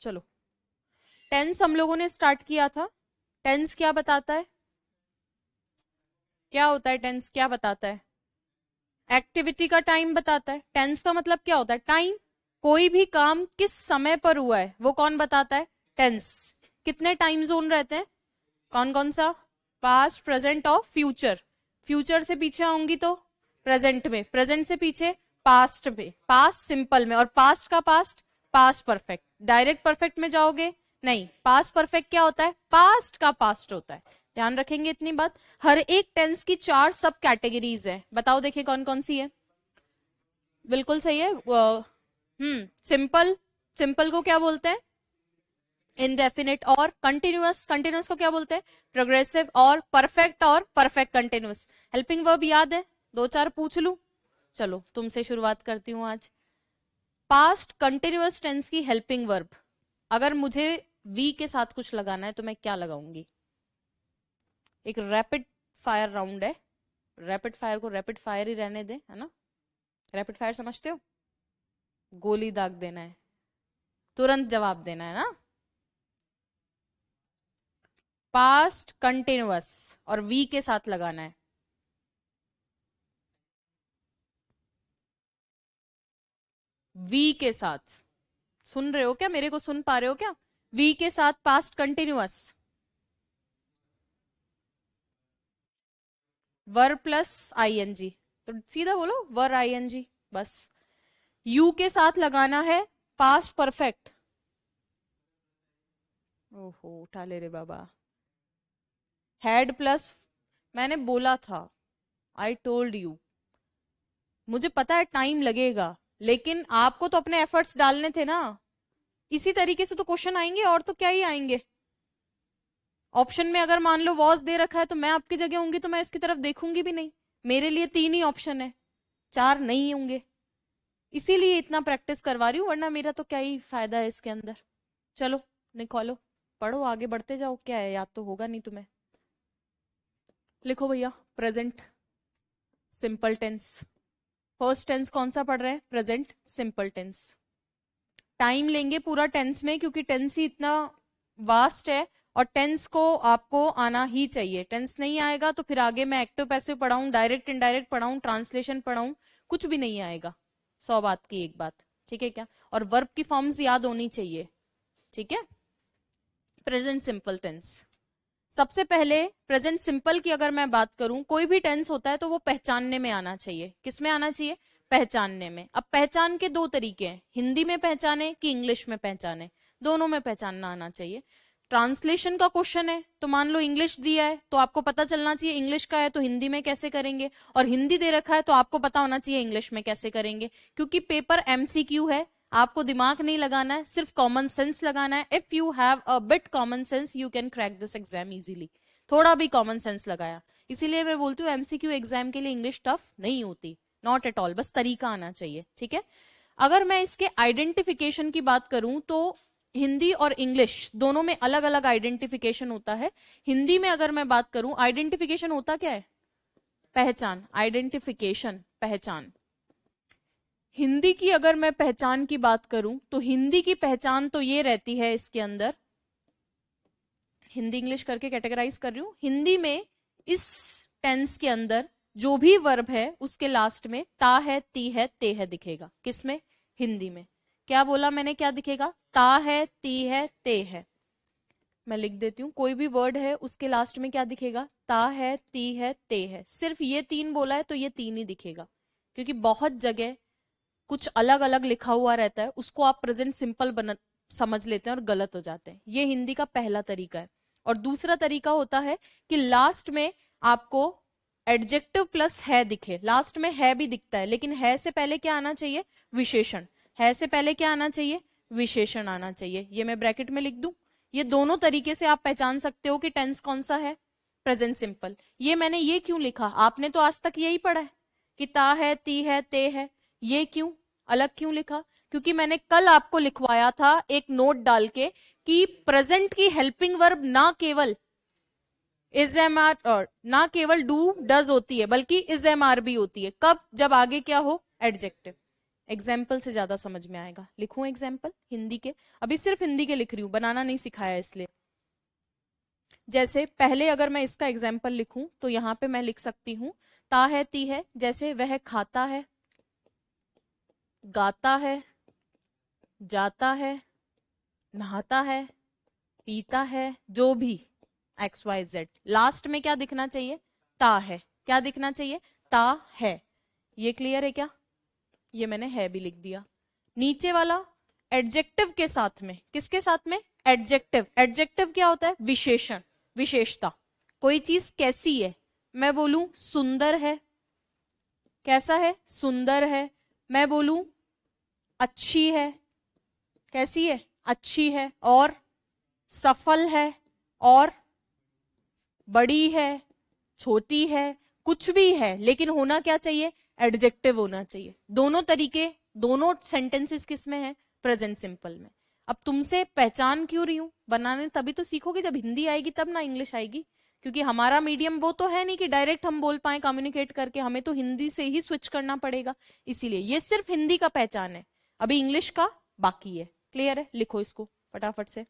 चलो, टेंस हम लोगों ने स्टार्ट किया था। टेंस क्या बताता है? क्या होता है टेंस? क्या बताता है? एक्टिविटी का टाइम बताता है। टेंस का मतलब क्या होता है? टाइम। कोई भी काम किस समय पर हुआ है वो कौन बताता है? टेंस। कितने टाइम जोन रहते हैं? कौन कौन सा? पास्ट, प्रेजेंट और फ्यूचर। फ्यूचर से पीछे आऊंगी तो प्रेजेंट में, प्रेजेंट से पीछे पास्ट में, पास्ट सिंपल में, और पास्ट का past past perfect. Direct perfect में जाओगे नहीं, पास्ट परफेक्ट क्या होता है? पास्ट का पास्ट होता है। ध्यान रखेंगे इतनी बात। हर एक टेंस की 4 सब कैटेगरीज है, बताओ देखिए कौन कौन सी है। बिल्कुल सही है। सिंपल, सिंपल को क्या बोलते हैं? इनडेफिनिट। और कंटिन्यूअस, कंटिन्यूअस को क्या बोलते हैं? प्रोग्रेसिव। और परफेक्ट और परफेक्ट कंटिन्यूअस। हेल्पिंग वर्ब याद है? 2-4 पूछ लूं? चलो तुमसे शुरुआत करती हूं आज। पास्ट कंटिन्यूअस टेंस की हेल्पिंग वर्ब, अगर मुझे वी के साथ कुछ लगाना है तो मैं क्या लगाऊंगी? एक रैपिड फायर राउंड है, रैपिड फायर को रैपिड फायर ही रहने दे, है ना? रैपिड फायर समझते हो? गोली दाग देना है, तुरंत जवाब देना है ना? पास्ट कंटिन्यूअस और वी के साथ लगाना है। वी के साथ। सुन रहे हो क्या? मेरे को सुन पा रहे हो क्या? वी के साथ past continuous. Were plus ING, तो सीधा बोलो वर आईएनजी बस। यू के साथ लगाना है पास्ट परफेक्ट। ओहो, उठा ले रे बाबा। हैड प्लस, मैंने बोला था, आई टोल्ड यू। मुझे पता है टाइम लगेगा, लेकिन आपको तो अपने एफर्ट्स डालने थे ना। इसी तरीके से तो क्वेश्चन आएंगे, और तो क्या ही आएंगे। ऑप्शन में अगर मान लो वॉज दे रखा है तो मैं आपकी जगह होंगी तो मैं इसकी तरफ देखूंगी भी नहीं। मेरे लिए 3 ही ऑप्शन है, 4 नहीं होंगे। इसीलिए इतना प्रैक्टिस करवा रही हूँ, वरना मेरा तो क्या ही फायदा है इसके अंदर। चलो निकालो, पढ़ो, आगे बढ़ते जाओ। क्या है, याद तो होगा नहीं तुम्हें। लिखो भैया, present simple tense. First tense कौन सा पढ़ रहे हैं? Present simple tense. टाइम लेंगे पूरा टेंस में, क्योंकि टेंस ही इतना वास्ट है, और टेंस को आपको आना ही चाहिए। टेंस नहीं आएगा तो फिर आगे मैं एक्टिव पैसिव पढ़ाऊं, डायरेक्ट इनडायरेक्ट पढ़ाऊं, ट्रांसलेशन पढ़ाऊं, कुछ भी नहीं आएगा। 100 बात की एक बात, ठीक है क्या? और वर्ब की फॉर्म्स याद होनी चाहिए, ठीक है? Present simple tense. सबसे पहले प्रेजेंट सिंपल की अगर मैं बात करूं, कोई भी टेंस होता है तो वो पहचानने में आना चाहिए। किस में आना चाहिए? पहचानने में। अब पहचान के 2 तरीके हैं, हिंदी में पहचाने कि इंग्लिश में पहचाने। दोनों में पहचानना आना चाहिए। ट्रांसलेशन का क्वेश्चन है तो मान लो इंग्लिश दिया है तो आपको पता चलना चाहिए इंग्लिश का है तो हिंदी में कैसे करेंगे, और हिंदी दे रखा है तो आपको पता होना चाहिए इंग्लिश में कैसे करेंगे। क्योंकि पेपर एमसीक्यू है, आपको दिमाग नहीं लगाना है, सिर्फ कॉमन सेंस लगाना है। If you have a bit common sense you can crack this exam easily. थोड़ा भी कॉमन सेंस लगाया, इसीलिए मैं बोलती हूँ एमसीक्यू एग्जाम के लिए इंग्लिश टफ नहीं होती, नॉट एट ऑल, बस तरीका आना चाहिए, ठीक है? अगर मैं इसके आइडेंटिफिकेशन की बात करूं तो हिंदी और इंग्लिश दोनों में अलग अलग आइडेंटिफिकेशन होता है। हिंदी में अगर मैं बात करूं, आइडेंटिफिकेशन होता क्या है? पहचान। आइडेंटिफिकेशन पहचान। हिंदी की अगर मैं पहचान की बात करूं तो हिंदी की पहचान तो ये रहती है इसके अंदर, हिंदी इंग्लिश करके कैटेगराइज कर रही हूं। हिंदी में इस टेंस के अंदर जो भी वर्ब है उसके लास्ट में ता है, ती है, ते है दिखेगा। किसमें? हिंदी में। क्या बोला मैंने? क्या दिखेगा? ता है, ती है, ते है। मैं लिख देती हूँ, कोई भी वर्ड है उसके लास्ट में क्या दिखेगा? ता है, ती है, ते है। सिर्फ ये 3 बोला है तो ये 3 ही दिखेगा, क्योंकि बहुत जगह कुछ अलग अलग लिखा हुआ रहता है, उसको आप प्रेजेंट सिंपल बना समझ लेते हैं और गलत हो जाते हैं। ये हिंदी का पहला तरीका है। और दूसरा तरीका होता है कि लास्ट में आपको एडजेक्टिव प्लस है दिखे। लास्ट में है भी दिखता है, लेकिन है से पहले क्या आना चाहिए? विशेषण। है से पहले क्या आना चाहिए? विशेषण आना चाहिए। ये मैं ब्रैकेट में लिख दूं। ये दोनों तरीके से आप पहचान सकते हो कि टेंस कौन सा है, प्रेजेंट सिंपल। ये मैंने ये क्यों लिखा? आपने तो आज तक यही पढ़ा है कि ता है, ती है, ते है। ये क्यों अलग क्यों लिखा? क्योंकि मैंने कल आपको लिखवाया था एक नोट डाल के कि प्रेजेंट की हेल्पिंग वर्ब ना केवल इज एम आर, और ना केवल डू डज होती है, बल्कि इज एम आर भी होती है। कब? जब आगे क्या हो? एडजेक्टिव। एग्जाम्पल से ज्यादा समझ में आएगा। लिखूं एग्जाम्पल हिंदी के, अभी सिर्फ हिंदी के लिख रही हूं, बनाना नहीं सिखाया इसलिए। जैसे पहले अगर मैं इसका एग्जाम्पल लिखूं तो यहां पे मैं लिख सकती हूं ता है ती है, जैसे वह खाता है, गाता है, जाता है, नहाता है, पीता है, जो भी XYZ, लास्ट में क्या दिखना चाहिए? ता है। क्या दिखना चाहिए? ता है। ये क्लियर है क्या? ये मैंने है भी लिख दिया। नीचे वाला एडजेक्टिव के साथ में, किसके साथ में? एडजेक्टिव। एडजेक्टिव क्या होता है? विशेषण, विशेषता। कोई चीज कैसी है, मैं बोलूं सुंदर है, कैसा है? सुंदर है। मैं बोलूं अच्छी है, कैसी है? अच्छी है। और सफल है, और बड़ी है, छोटी है, कुछ भी है, लेकिन होना क्या चाहिए? एडजेक्टिव होना चाहिए। दोनों तरीके, दोनों सेंटेंसेस किस में है? प्रेजेंट सिंपल में। अब तुमसे पहचान क्यों रही हूं? बनाने तभी तो सीखोगे जब हिंदी आएगी, तब ना इंग्लिश आएगी। क्योंकि हमारा मीडियम वो तो है नहीं कि डायरेक्ट हम बोल पाए कम्युनिकेट करके, हमें तो हिंदी से ही स्विच करना पड़ेगा। इसीलिए ये सिर्फ हिंदी का पहचान है, अभी इंग्लिश का बाकी है। क्लियर है? लिखो इसको फटाफट से।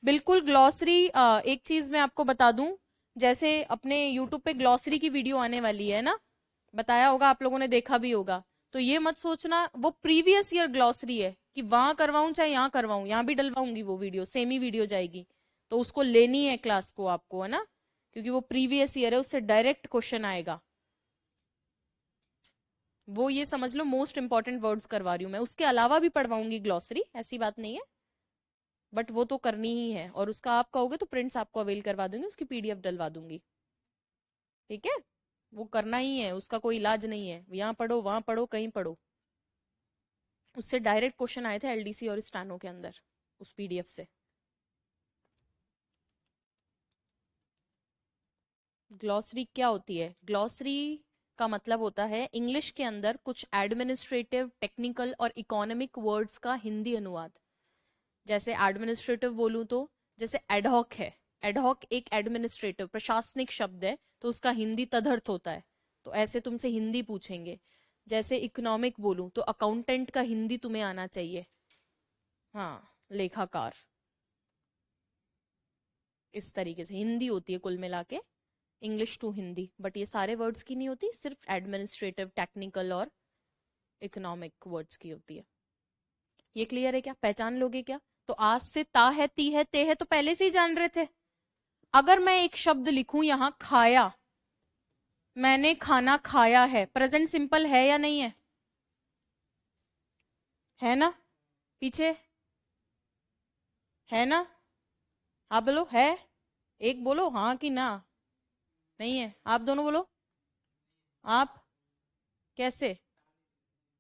बिल्कुल ग्लॉसरी। एक चीज मैं आपको बता दूं, जैसे अपने यूट्यूब पे ग्लॉसरी की वीडियो आने वाली है ना, बताया होगा, आप लोगों ने देखा भी होगा। तो ये मत सोचना वो प्रीवियस ईयर ग्लॉसरी है कि वहां करवाऊं चाहे यहाँ करवाऊं, यहाँ भी डलवाऊंगी वो वीडियो, सेम ही वीडियो जाएगी। तो उसको लेनी है क्लास को आपको, है ना, क्योंकि वो प्रीवियस ईयर है, उससे डायरेक्ट क्वेश्चन आएगा। वो ये समझ लो मोस्ट इंपॉर्टेंट वर्ड्स करवा रही हूं मैं, उसके अलावा भी पढ़वाऊंगी ग्लॉसरी, ऐसी बात नहीं है, बट वो तो करनी ही है। और उसका आप कहोगे तो प्रिंट्स आपको अवेल करवा दूंगी, उसकी PDF डलवा दूंगी। ठीक है? वो करना ही है, उसका कोई इलाज नहीं है, यहाँ पढ़ो वहां पढ़ो कहीं पढ़ो। उससे डायरेक्ट क्वेश्चन आए थे LDC और स्टानो के अंदर, उस PDF से। ग्लॉसरी क्या होती है? ग्लॉसरी का मतलब होता है इंग्लिश के अंदर कुछ एडमिनिस्ट्रेटिव, टेक्निकल और इकोनॉमिक वर्ड्स का हिंदी अनुवाद। जैसे एडमिनिस्ट्रेटिव बोलूं तो जैसे एडहॉक है, एडहॉक एक एडमिनिस्ट्रेटिव प्रशासनिक शब्द है, तो उसका हिंदी तदर्थ होता है। तो ऐसे तुमसे हिंदी पूछेंगे। जैसे इकोनॉमिक बोलूं तो अकाउंटेंट का हिंदी तुम्हें आना चाहिए, हाँ, लेखाकार। इस तरीके से हिंदी होती है कुल मिला के, इंग्लिश टू हिंदी। बट ये सारे वर्ड्स की नहीं होती, सिर्फ एडमिनिस्ट्रेटिव, टेक्निकल और इकोनॉमिक वर्ड्स की होती है। ये क्लियर है क्या? पहचान लोगे क्या? तो आज से ता है, ती है, ते है तो पहले से ही जान रहे थे। अगर मैं एक शब्द लिखूं यहां खाया, मैंने खाना खाया है, प्रेजेंट सिंपल है या नहीं है? है ना? पीछे है ना? आप बोलो है, एक बोलो हाँ कि ना। नहीं है? आप दोनों बोलो। आप कैसे?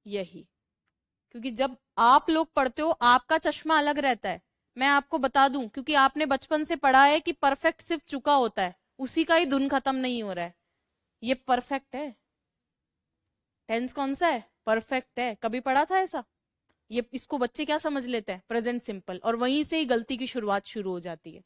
यही, क्योंकि जब आप लोग पढ़ते हो आपका चश्मा अलग रहता है। मैं आपको बता दूं, क्योंकि आपने बचपन से पढ़ा है कि परफेक्ट सिर्फ चुका होता है, उसी का ही धुन खत्म नहीं हो रहा है। ये परफेक्ट है। टेंस कौन सा है? परफेक्ट है। कभी पढ़ा था ऐसा? ये इसको बच्चे क्या समझ लेते हैं? प्रेजेंट सिंपल, और वहीं से ही गलती की शुरुआत शुरू हो जाती है।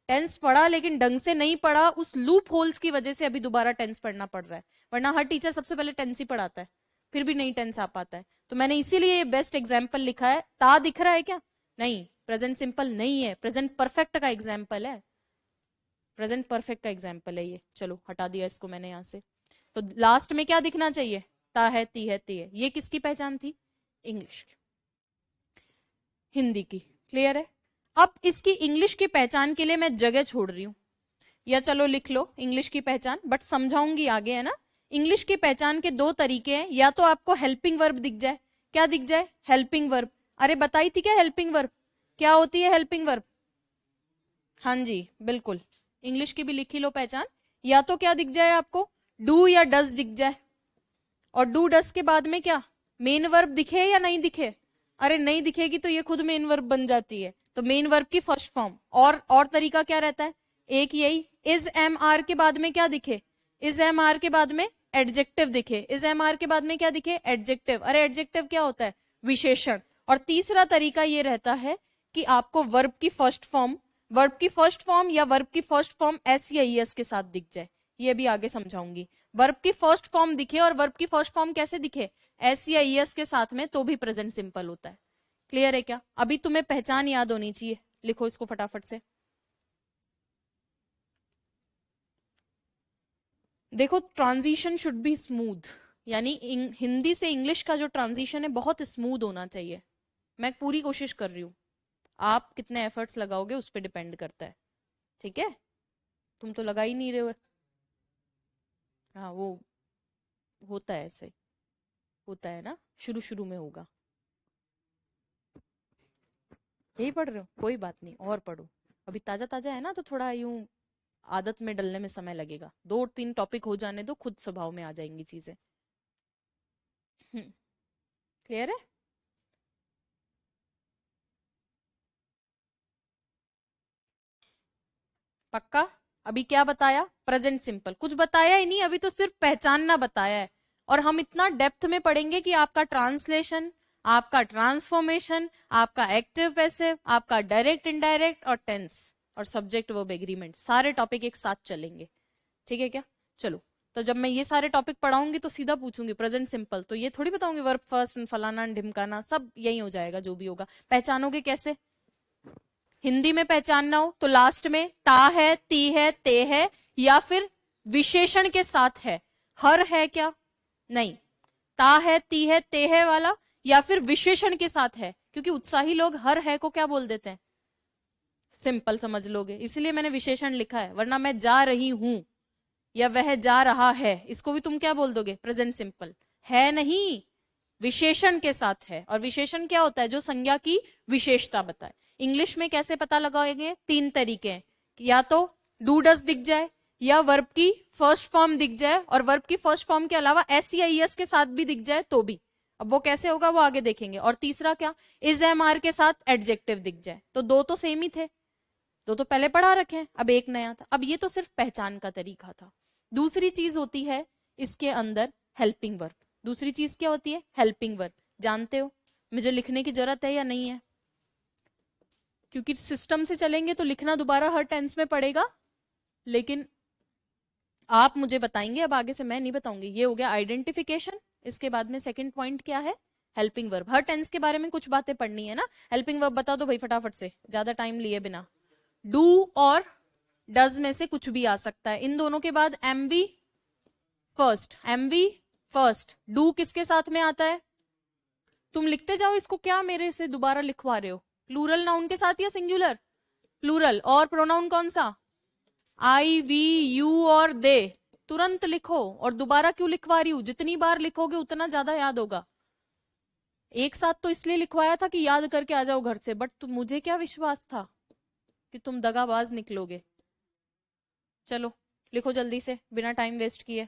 टेंस पढ़ा लेकिन ढंग से नहीं पढ़ा, उस लूप होल्स की वजह से अभी दोबारा टेंस पढ़ना पड़ रहा है। वरना हर टीचर सबसे पहले टेंस ही पढ़ाता है, फिर भी नहीं टेंस आ पाता है। तो मैंने इसीलिए ये बेस्ट एग्जाम्पल लिखा है। ता दिख रहा है क्या? नहीं, प्रेजेंट सिंपल नहीं है, प्रेजेंट परफेक्ट का एग्जाम्पल है। प्रेजेंट परफेक्ट का एग्जाम्पल है ये। चलो हटा दिया इसको मैंने यहां से। तो लास्ट में क्या दिखना चाहिए? ता है, ती है, ती है। ये किसकी पहचान थी? इंग्लिश की, हिंदी की। क्लियर है? अब इसकी इंग्लिश की पहचान के लिए मैं जगह छोड़ रही हूं, या चलो लिख लो इंग्लिश की पहचान, बट समझाऊंगी आगे, है ना। इंग्लिश की पहचान के दो तरीके हैं, या तो आपको हेल्पिंग वर्ब दिख जाए। क्या दिख जाए? Helping verb. अरे बताई थी क्या हेल्पिंग वर्ब? क्या होती है हेल्पिंग वर्ब? हाँ जी बिल्कुल, इंग्लिश की भी लिखी लो पहचान। या तो क्या दिख जाए आपको? डू या डज दिख जाए। और डू डज के बाद में क्या? मेन वर्ब दिखे या नहीं दिखे? अरे नहीं दिखेगी तो ये खुद मेन वर्ब बन जाती है, तो मेन वर्ब की फर्स्ट फॉर्म। और तरीका क्या रहता है? एक यही, इज एम आर के बाद में क्या दिखे? इज एम आर के बाद में एडजेक्टिव दिखे। इज एम आर के बाद में क्या दिखे? एडजेक्टिव। अरे एडजेक्टिव क्या होता है? विशेषण। और तीसरा तरीका ये रहता है कि आपको वर्ब की फर्स्ट फॉर्म, वर्ब की फर्स्ट फॉर्म या वर्ब की फर्स्ट फॉर्म एस या ईएस के साथ दिख जाए। ये भी आगे समझाऊंगी। वर्ब की फर्स्ट फॉर्म दिखे, और वर्ब की फर्स्ट फॉर्म कैसे दिखे, एस या ईएस के साथ में, तो भी प्रेजेंट सिंपल होता है। क्लियर है क्या? अभी तुम्हें पहचान याद होनी चाहिए, लिखो इसको फटाफट से। देखो, ट्रांजिशन शुड बी स्मूथ, यानी हिंदी से इंग्लिश का जो ट्रांजिशन है बहुत स्मूथ होना चाहिए। मैं पूरी कोशिश कर रही हूँ, आप कितने एफर्ट्स लगाओगे उस पर डिपेंड करता है। ठीक है, तुम तो लगा ही नहीं रहे हो। हाँ, वो होता है, ऐसे होता है ना, शुरू शुरू में होगा। यही पढ़ रहे हो, कोई बात नहीं, और पढ़ो, अभी ताजा ताजा है ना, तो थोड़ा यूं आदत में डलने में समय लगेगा। 2-3 टॉपिक हो जाने दो, खुद स्वभाव में आ जाएंगी चीजें। क्लियर है? पक्का? अभी क्या बताया? प्रेजेंट सिंपल, कुछ बताया ही नहीं, अभी तो सिर्फ पहचानना बताया है। और हम इतना डेप्थ में पढ़ेंगे कि आपका ट्रांसलेशन, आपका ट्रांसफॉर्मेशन, आपका एक्टिव पैसिव, आपका डायरेक्ट इनडायरेक्ट, और टेंस और सब्जेक्ट वर्ब एग्रीमेंट, सारे टॉपिक एक साथ चलेंगे। ठीक है क्या? चलो, तो जब मैं ये सारे टॉपिक पढ़ाऊंगी तो सीधा पूछूंगी प्रेजेंट सिंपल, तो ये थोड़ी बताऊंगी वर्ब फर्स्ट, फलाना ढिमकाना, सब यही हो जाएगा। जो भी होगा पहचानोगे कैसे? हिंदी में पहचानना हो तो लास्ट में ता है, ती है, ते है, या फिर विशेषण के साथ है। हर है क्या? नहीं, ता है, ती है, ते है वाला, या फिर विशेषण के साथ है, क्योंकि उत्साही लोग हर है को क्या बोल देते हैं, सिंपल समझ लोगे, इसलिए मैंने विशेषण लिखा है। वरना मैं जा रही हूं या वह जा रहा है, इसको भी तुम क्या बोल दोगे, प्रेजेंट सिंपल। है नहीं, विशेषण के साथ है। और विशेषण क्या होता है? जो संज्ञा की विशेषता बताए। इंग्लिश में कैसे पता लगाएंगे? 3 तरीके हैं, या तो डू डज दिख जाए, या वर्ब की फर्स्ट फॉर्म दिख जाए, और वर्ब की फर्स्ट फॉर्म के अलावा एस या ईएस के साथ भी दिख जाए तो भी। अब वो कैसे होगा वो आगे देखेंगे। और तीसरा क्या? इज एम आर के साथ एडजेक्टिव दिख जाए। तो दो तो सेम ही थे, दो तो पहले पढ़ा रखे हैं, अब एक नया था। अब ये तो सिर्फ पहचान का तरीका था। दूसरी चीज होती है इसके अंदर हेल्पिंग वर्ब। दूसरी चीज क्या होती है? Helping verb. जानते हो मुझे लिखने की जरूरत है या नहीं है? क्योंकि सिस्टम से चलेंगे तो लिखना दोबारा हर टेंस में पड़ेगा, लेकिन आप मुझे बताएंगे, अब आगे से मैं नहीं बताऊंगी। ये हो गया आइडेंटिफिकेशन। इसके बाद में सेकंड पॉइंट क्या है? Helping verb. हर टेंस के बारे में कुछ बातें पढ़नी है ना। हेल्पिंग वर्ब बता दो भाई फटाफट से, ज्यादा टाइम लिए बिना। डू और डज में से कुछ भी आ सकता है। इन दोनों के बाद MV first, MV first. Do किसके साथ में आता है? तुम लिखते जाओ इसको, क्या मेरे से दोबारा लिखवा रहे हो? प्लूरल नाउन के साथ या सिंगुलर? प्लूरल। और प्रोनाउन कौन सा? आई, वी, यू और दे। तुरंत लिखो। और दोबारा क्यों लिखवा रही हूं? जितनी बार लिखोगे उतना ज्यादा याद होगा। एक साथ तो इसलिए लिखवाया था कि याद करके आ जाओ घर से, बट मुझे क्या विश्वास था कि तुम दगाबाज निकलोगे। चलो लिखो जल्दी से बिना टाइम वेस्ट किए।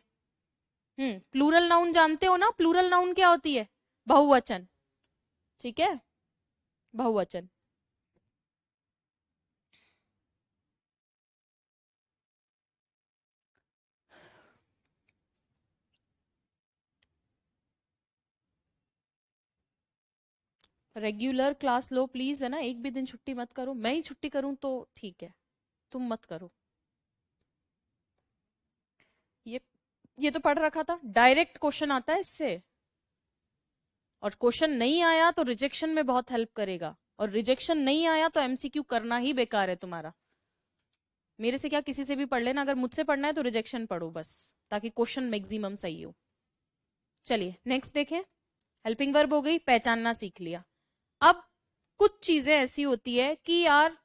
प्लूरल नाउन जानते हो ना? प्लूरल नाउन क्या होती है? बहुवचन। ठीक है, बहुवचन। रेगुलर क्लास लो प्लीज, है ना, एक भी दिन छुट्टी मत करो। मैं ही छुट्टी करूं तो ठीक है, तुम मत करो। ये ये तो पढ़ रखा था, डायरेक्ट क्वेश्चन आता है इससे। और क्वेश्चन नहीं आया तो रिजेक्शन में बहुत हेल्प करेगा, और रिजेक्शन नहीं आया तो एमसीक्यू करना ही बेकार है तुम्हारा। मेरे से क्या, किसी से भी पढ़ लेना, अगर मुझसे पढ़ना है तो रिजेक्शन पढ़ो बस, ताकि क्वेश्चन मैक्सिमम सही हो। चलिए नेक्स्ट देखें। हेल्पिंग वर्ब हो गई, पहचानना सीख लिया। अब कुछ चीजें ऐसी होती है कि यार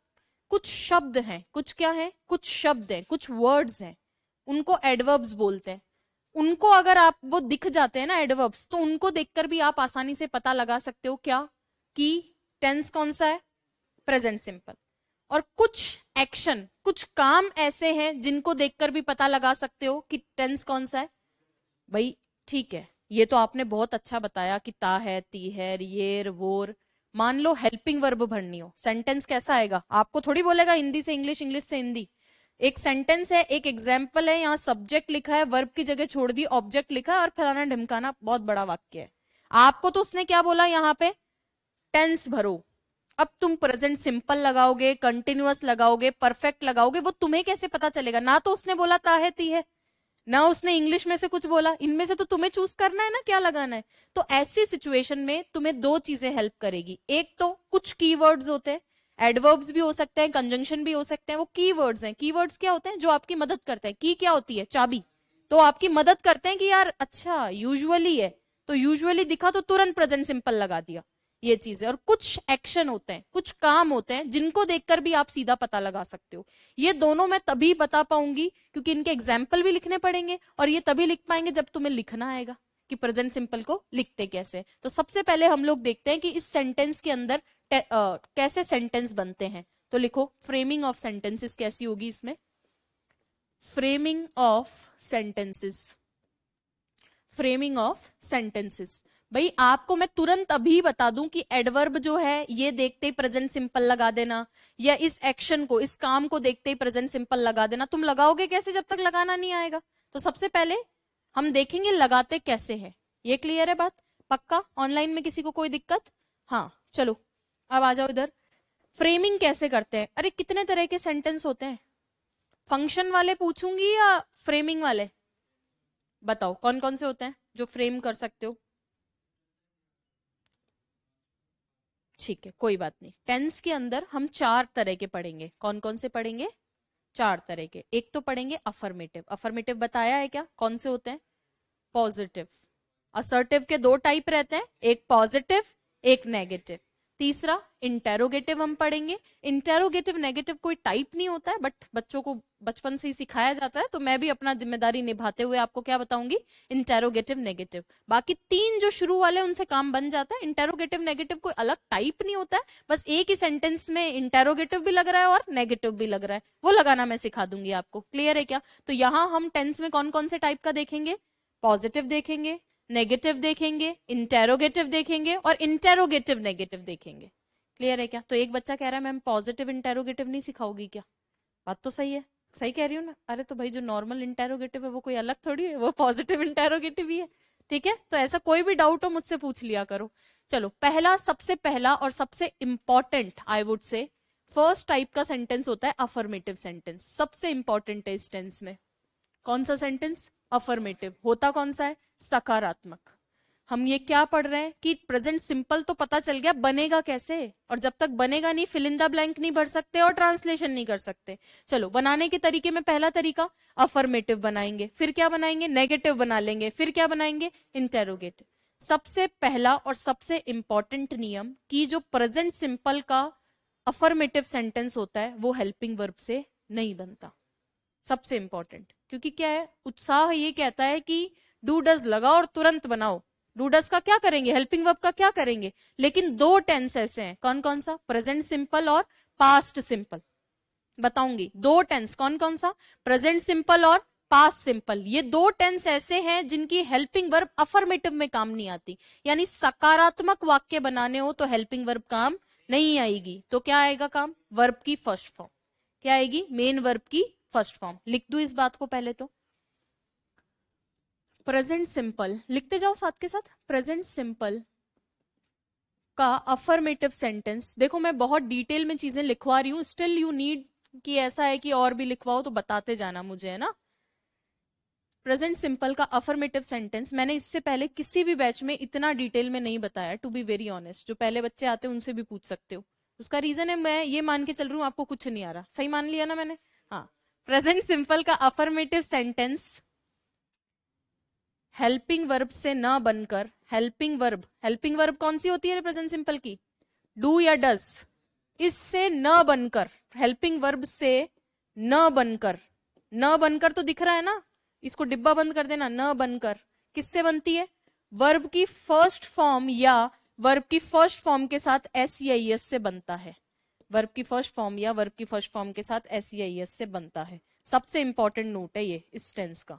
कुछ शब्द हैं, कुछ क्या है, कुछ शब्द हैं, कुछ वर्ड्स हैं, उनको एडवर्ब्स बोलते हैं। उनको अगर आप वो दिख जाते हैं ना एडवर्ब्स, तो उनको देखकर भी आप आसानी से पता लगा सकते हो क्या, कि टेंस कौन सा है, प्रेजेंट सिंपल। और कुछ एक्शन, कुछ काम ऐसे हैं जिनको देखकर भी पता लगा सकते हो कि टेंस कौन सा है। भाई ठीक है, ये तो आपने बहुत अच्छा बताया कि ता है, ती है, येर वोर। मान लो हेल्पिंग वर्ब भरनी हो, सेंटेंस कैसा आएगा? आपको थोड़ी बोलेगा हिंदी से इंग्लिश, इंग्लिश से हिंदी। एक सेंटेंस है, एक एग्जाम्पल है, यहाँ सब्जेक्ट लिखा है, वर्ब की जगह छोड़ दी ऑब्जेक्ट लिखा है, और फलाना ढिमकाना बहुत बड़ा वाक्य है। आपको तो उसने क्या बोला यहाँ पे? टेंस भरो। अब तुम प्रेजेंट सिंपल लगाओगे, कंटिन्यूअस लगाओगे, परफेक्ट लगाओगे, वो तुम्हें कैसे पता चलेगा? ना तो उसने बोला ता है, ती है, ना उसने इंग्लिश में से कुछ बोला, इनमें से तो तुम्हें चूज करना है ना क्या लगाना है। तो ऐसी सिचुएशन में तुम्हें दो चीजें हेल्प करेगी। एक तो कुछ कीवर्ड्स होते हैं, एडवर्ब्स भी हो सकते हैं, कंजंक्शन भी हो सकते हैं, वो कीवर्ड्स हैं। कीवर्ड्स क्या होते हैं? जो आपकी मदद करते हैं। की क्या होती है? चाबी। तो आपकी मदद करते हैं कि यार अच्छा यूजुअली है, तो यूजुअली दिखा तो तुरंत प्रेजेंट सिंपल लगा दिया। ये चीज है। और कुछ एक्शन होते हैं, कुछ काम होते हैं जिनको देखकर भी आप सीधा पता लगा सकते हो। ये दोनों मैं तभी बता पाऊंगी क्योंकि इनके एग्जाम्पल भी लिखने पड़ेंगे, और ये तभी लिख पाएंगे जब तुम्हें लिखना आएगा कि प्रेजेंट सिंपल को लिखते कैसे। तो सबसे पहले हम लोग देखते हैं कि इस सेंटेंस के अंदर कैसे सेंटेंस बनते हैं। तो लिखो, फ्रेमिंग ऑफ सेंटेंसेस कैसी होगी इसमें। Framing of sentences, framing of sentences. भाई आपको मैं तुरंत अभी बता दूं कि एडवर्ब जो है ये देखते ही प्रेजेंट सिंपल लगा देना, या इस एक्शन को, इस काम को देखते ही प्रेजेंट सिंपल लगा देना। तुम लगाओगे कैसे जब तक लगाना नहीं आएगा? तो सबसे पहले हम देखेंगे लगाते कैसे हैं। ये क्लियर है बात? पक्का? ऑनलाइन में किसी को कोई दिक्कत? हाँ चलो, अब आ जाओ इधर। फ्रेमिंग कैसे करते हैं? अरे कितने तरह के सेंटेंस होते हैं? फंक्शन वाले पूछूंगी या फ्रेमिंग वाले? बताओ कौन कौन से होते हैं जो फ्रेम कर सकते हो। ठीक है कोई बात नहीं। टेंस के अंदर हम चार तरह के पढ़ेंगे। कौन कौन से पढ़ेंगे? चार तरह के। एक तो पढ़ेंगे अफर्मेटिव। अफर्मेटिव बताया है क्या कौन से होते हैं? पॉजिटिव। असर्टिव के दो टाइप रहते हैं, एक पॉजिटिव, एक नेगेटिव। तीसरा इंटेरोगेटिव हम पढ़ेंगे। इंटेरोगेटिव नेगेटिव कोई टाइप नहीं होता है, बट बच्चों को बचपन से ही सिखाया जाता है, तो मैं भी अपना जिम्मेदारी निभाते हुए आपको क्या बताऊंगी, इंटेरोगेटिव नेगेटिव। बाकी तीन जो शुरू वाले उनसे काम बन जाता है। इंटेरोगेटिव नेगेटिव कोई अलग टाइप नहीं होता है, बस एक ही सेंटेंस में इंटेरोगेटिव भी लग रहा है और नेगेटिव भी लग रहा है, वो लगाना मैं सिखा दूंगी आपको। क्लियर है क्या? तो यहाँ हम टेंस में कौन कौन से टाइप का देखेंगे? पॉजिटिव देखेंगे, नेगेटिव देखेंगे, इंटेरोगेटिव देखेंगे और इंटेरोगेटिव नेगेटिव देखेंगे। क्लियर है क्या? तो एक बच्चा कह रहा है मैम पॉजिटिव इंटेरोगेटिव नहीं सिखाओगी क्या? बात तो सही है, सही कह रही हूँ ना? अरे तो भाई जो नॉर्मल इंटेरोगेटिव है वो कोई अलग थोड़ी है, वो पॉजिटिव इंटेरोगेटिव ही है। ठीक है, तो ऐसा कोई भी डाउट हो मुझसे पूछ लिया करो। चलो, पहला, सबसे पहला और सबसे important I would say first type का सेंटेंस होता है अफर्मेटिव सेंटेंस। सबसे इंपॉर्टेंट है इस टेंस में। कौन सा सेंटेंस? अफर्मेटिव। होता कौन सा है? सकारात्मक। हम ये क्या पढ़ रहे हैं कि प्रेजेंट सिंपल तो पता चल गया, बनेगा कैसे, और जब तक बनेगा नहीं फिल इन द ब्लैंक नहीं भर सकते और ट्रांसलेशन नहीं कर सकते। चलो, बनाने के तरीके में पहला तरीका अफर्मेटिव बनाएंगे, फिर क्या बनाएंगे? नेगेटिव बना लेंगे, फिर क्या बनाएंगे? इंटेरोगेटिव। सबसे पहला और सबसे इंपॉर्टेंट नियम कि जो प्रेजेंट सिंपल का अफर्मेटिव सेंटेंस होता है वो हेल्पिंग वर्ब से नहीं बनता। सबसे इंपॉर्टेंट, क्योंकि क्या है, उत्साह ये कहता है कि डू डज लगाओ और तुरंत बनाओ। डू डज का क्या करेंगे? हेल्पिंग वर्ब का क्या करेंगे? लेकिन दो टेंस ऐसे हैं, कौन कौन सा? प्रेजेंट सिंपल और पास्ट सिंपल। बताऊंगी दो टेंस कौन कौन सा, प्रेजेंट सिंपल और पास्ट सिंपल। ये दो टेंस ऐसे हैं जिनकी हेल्पिंग वर्ब अफर्मेटिव में काम नहीं आती। यानी सकारात्मक वाक्य बनाने हो तो हेल्पिंग वर्ब काम नहीं आएगी, तो क्या आएगा काम? वर्ब की फर्स्ट फॉर्म। क्या आएगी? मेन वर्ब की फर्स्ट फॉर्म। लिख दू इस बात को पहले तो। प्रेजेंट सिंपल लिखते जाओ साथ के साथ। प्रेजेंट सिंपल का अफर्मेटिव सेंटेंस, देखो मैं बहुत डिटेल में चीजें लिखवा रही हूं, स्टिल यू नीड कि ऐसा है कि और भी लिखवाओ तो बताते जाना मुझे, है ना। प्रेजेंट सिंपल का अफर्मेटिव सेंटेंस मैंने इससे पहले किसी भी बैच में इतना डिटेल में नहीं बताया, टू बी वेरी ऑनेस्ट। जो पहले बच्चे आते हैं उनसे भी पूछ सकते हो। उसका रीजन है, मैं ये मान के चल रही हूँ आपको कुछ नहीं आ रहा। सही मान लिया ना मैंने? हाँ। प्रेजेंट सिंपल का अफर्मेटिव सेंटेंस हेल्पिंग वर्ब से न बनकर, हेल्पिंग वर्ब कौन सी होती है प्रेजेंट सिंपल की? डू या डज। इससे न बनकर, हेल्पिंग वर्ब से न बनकर, न बनकर तो दिख रहा है ना, इसको डिब्बा बंद कर देना। न बनकर किससे बनती है? वर्ब की फर्स्ट फॉर्म या वर्ब की फर्स्ट फॉर्म के साथ एस या एस से बनता है। वर्ब की फर्स्ट फॉर्म या वर्ब की फर्स्ट फॉर्म के साथ एस या एस से बनता है। सबसे इंपॉर्टेंट नोट है ये इस टेंस का,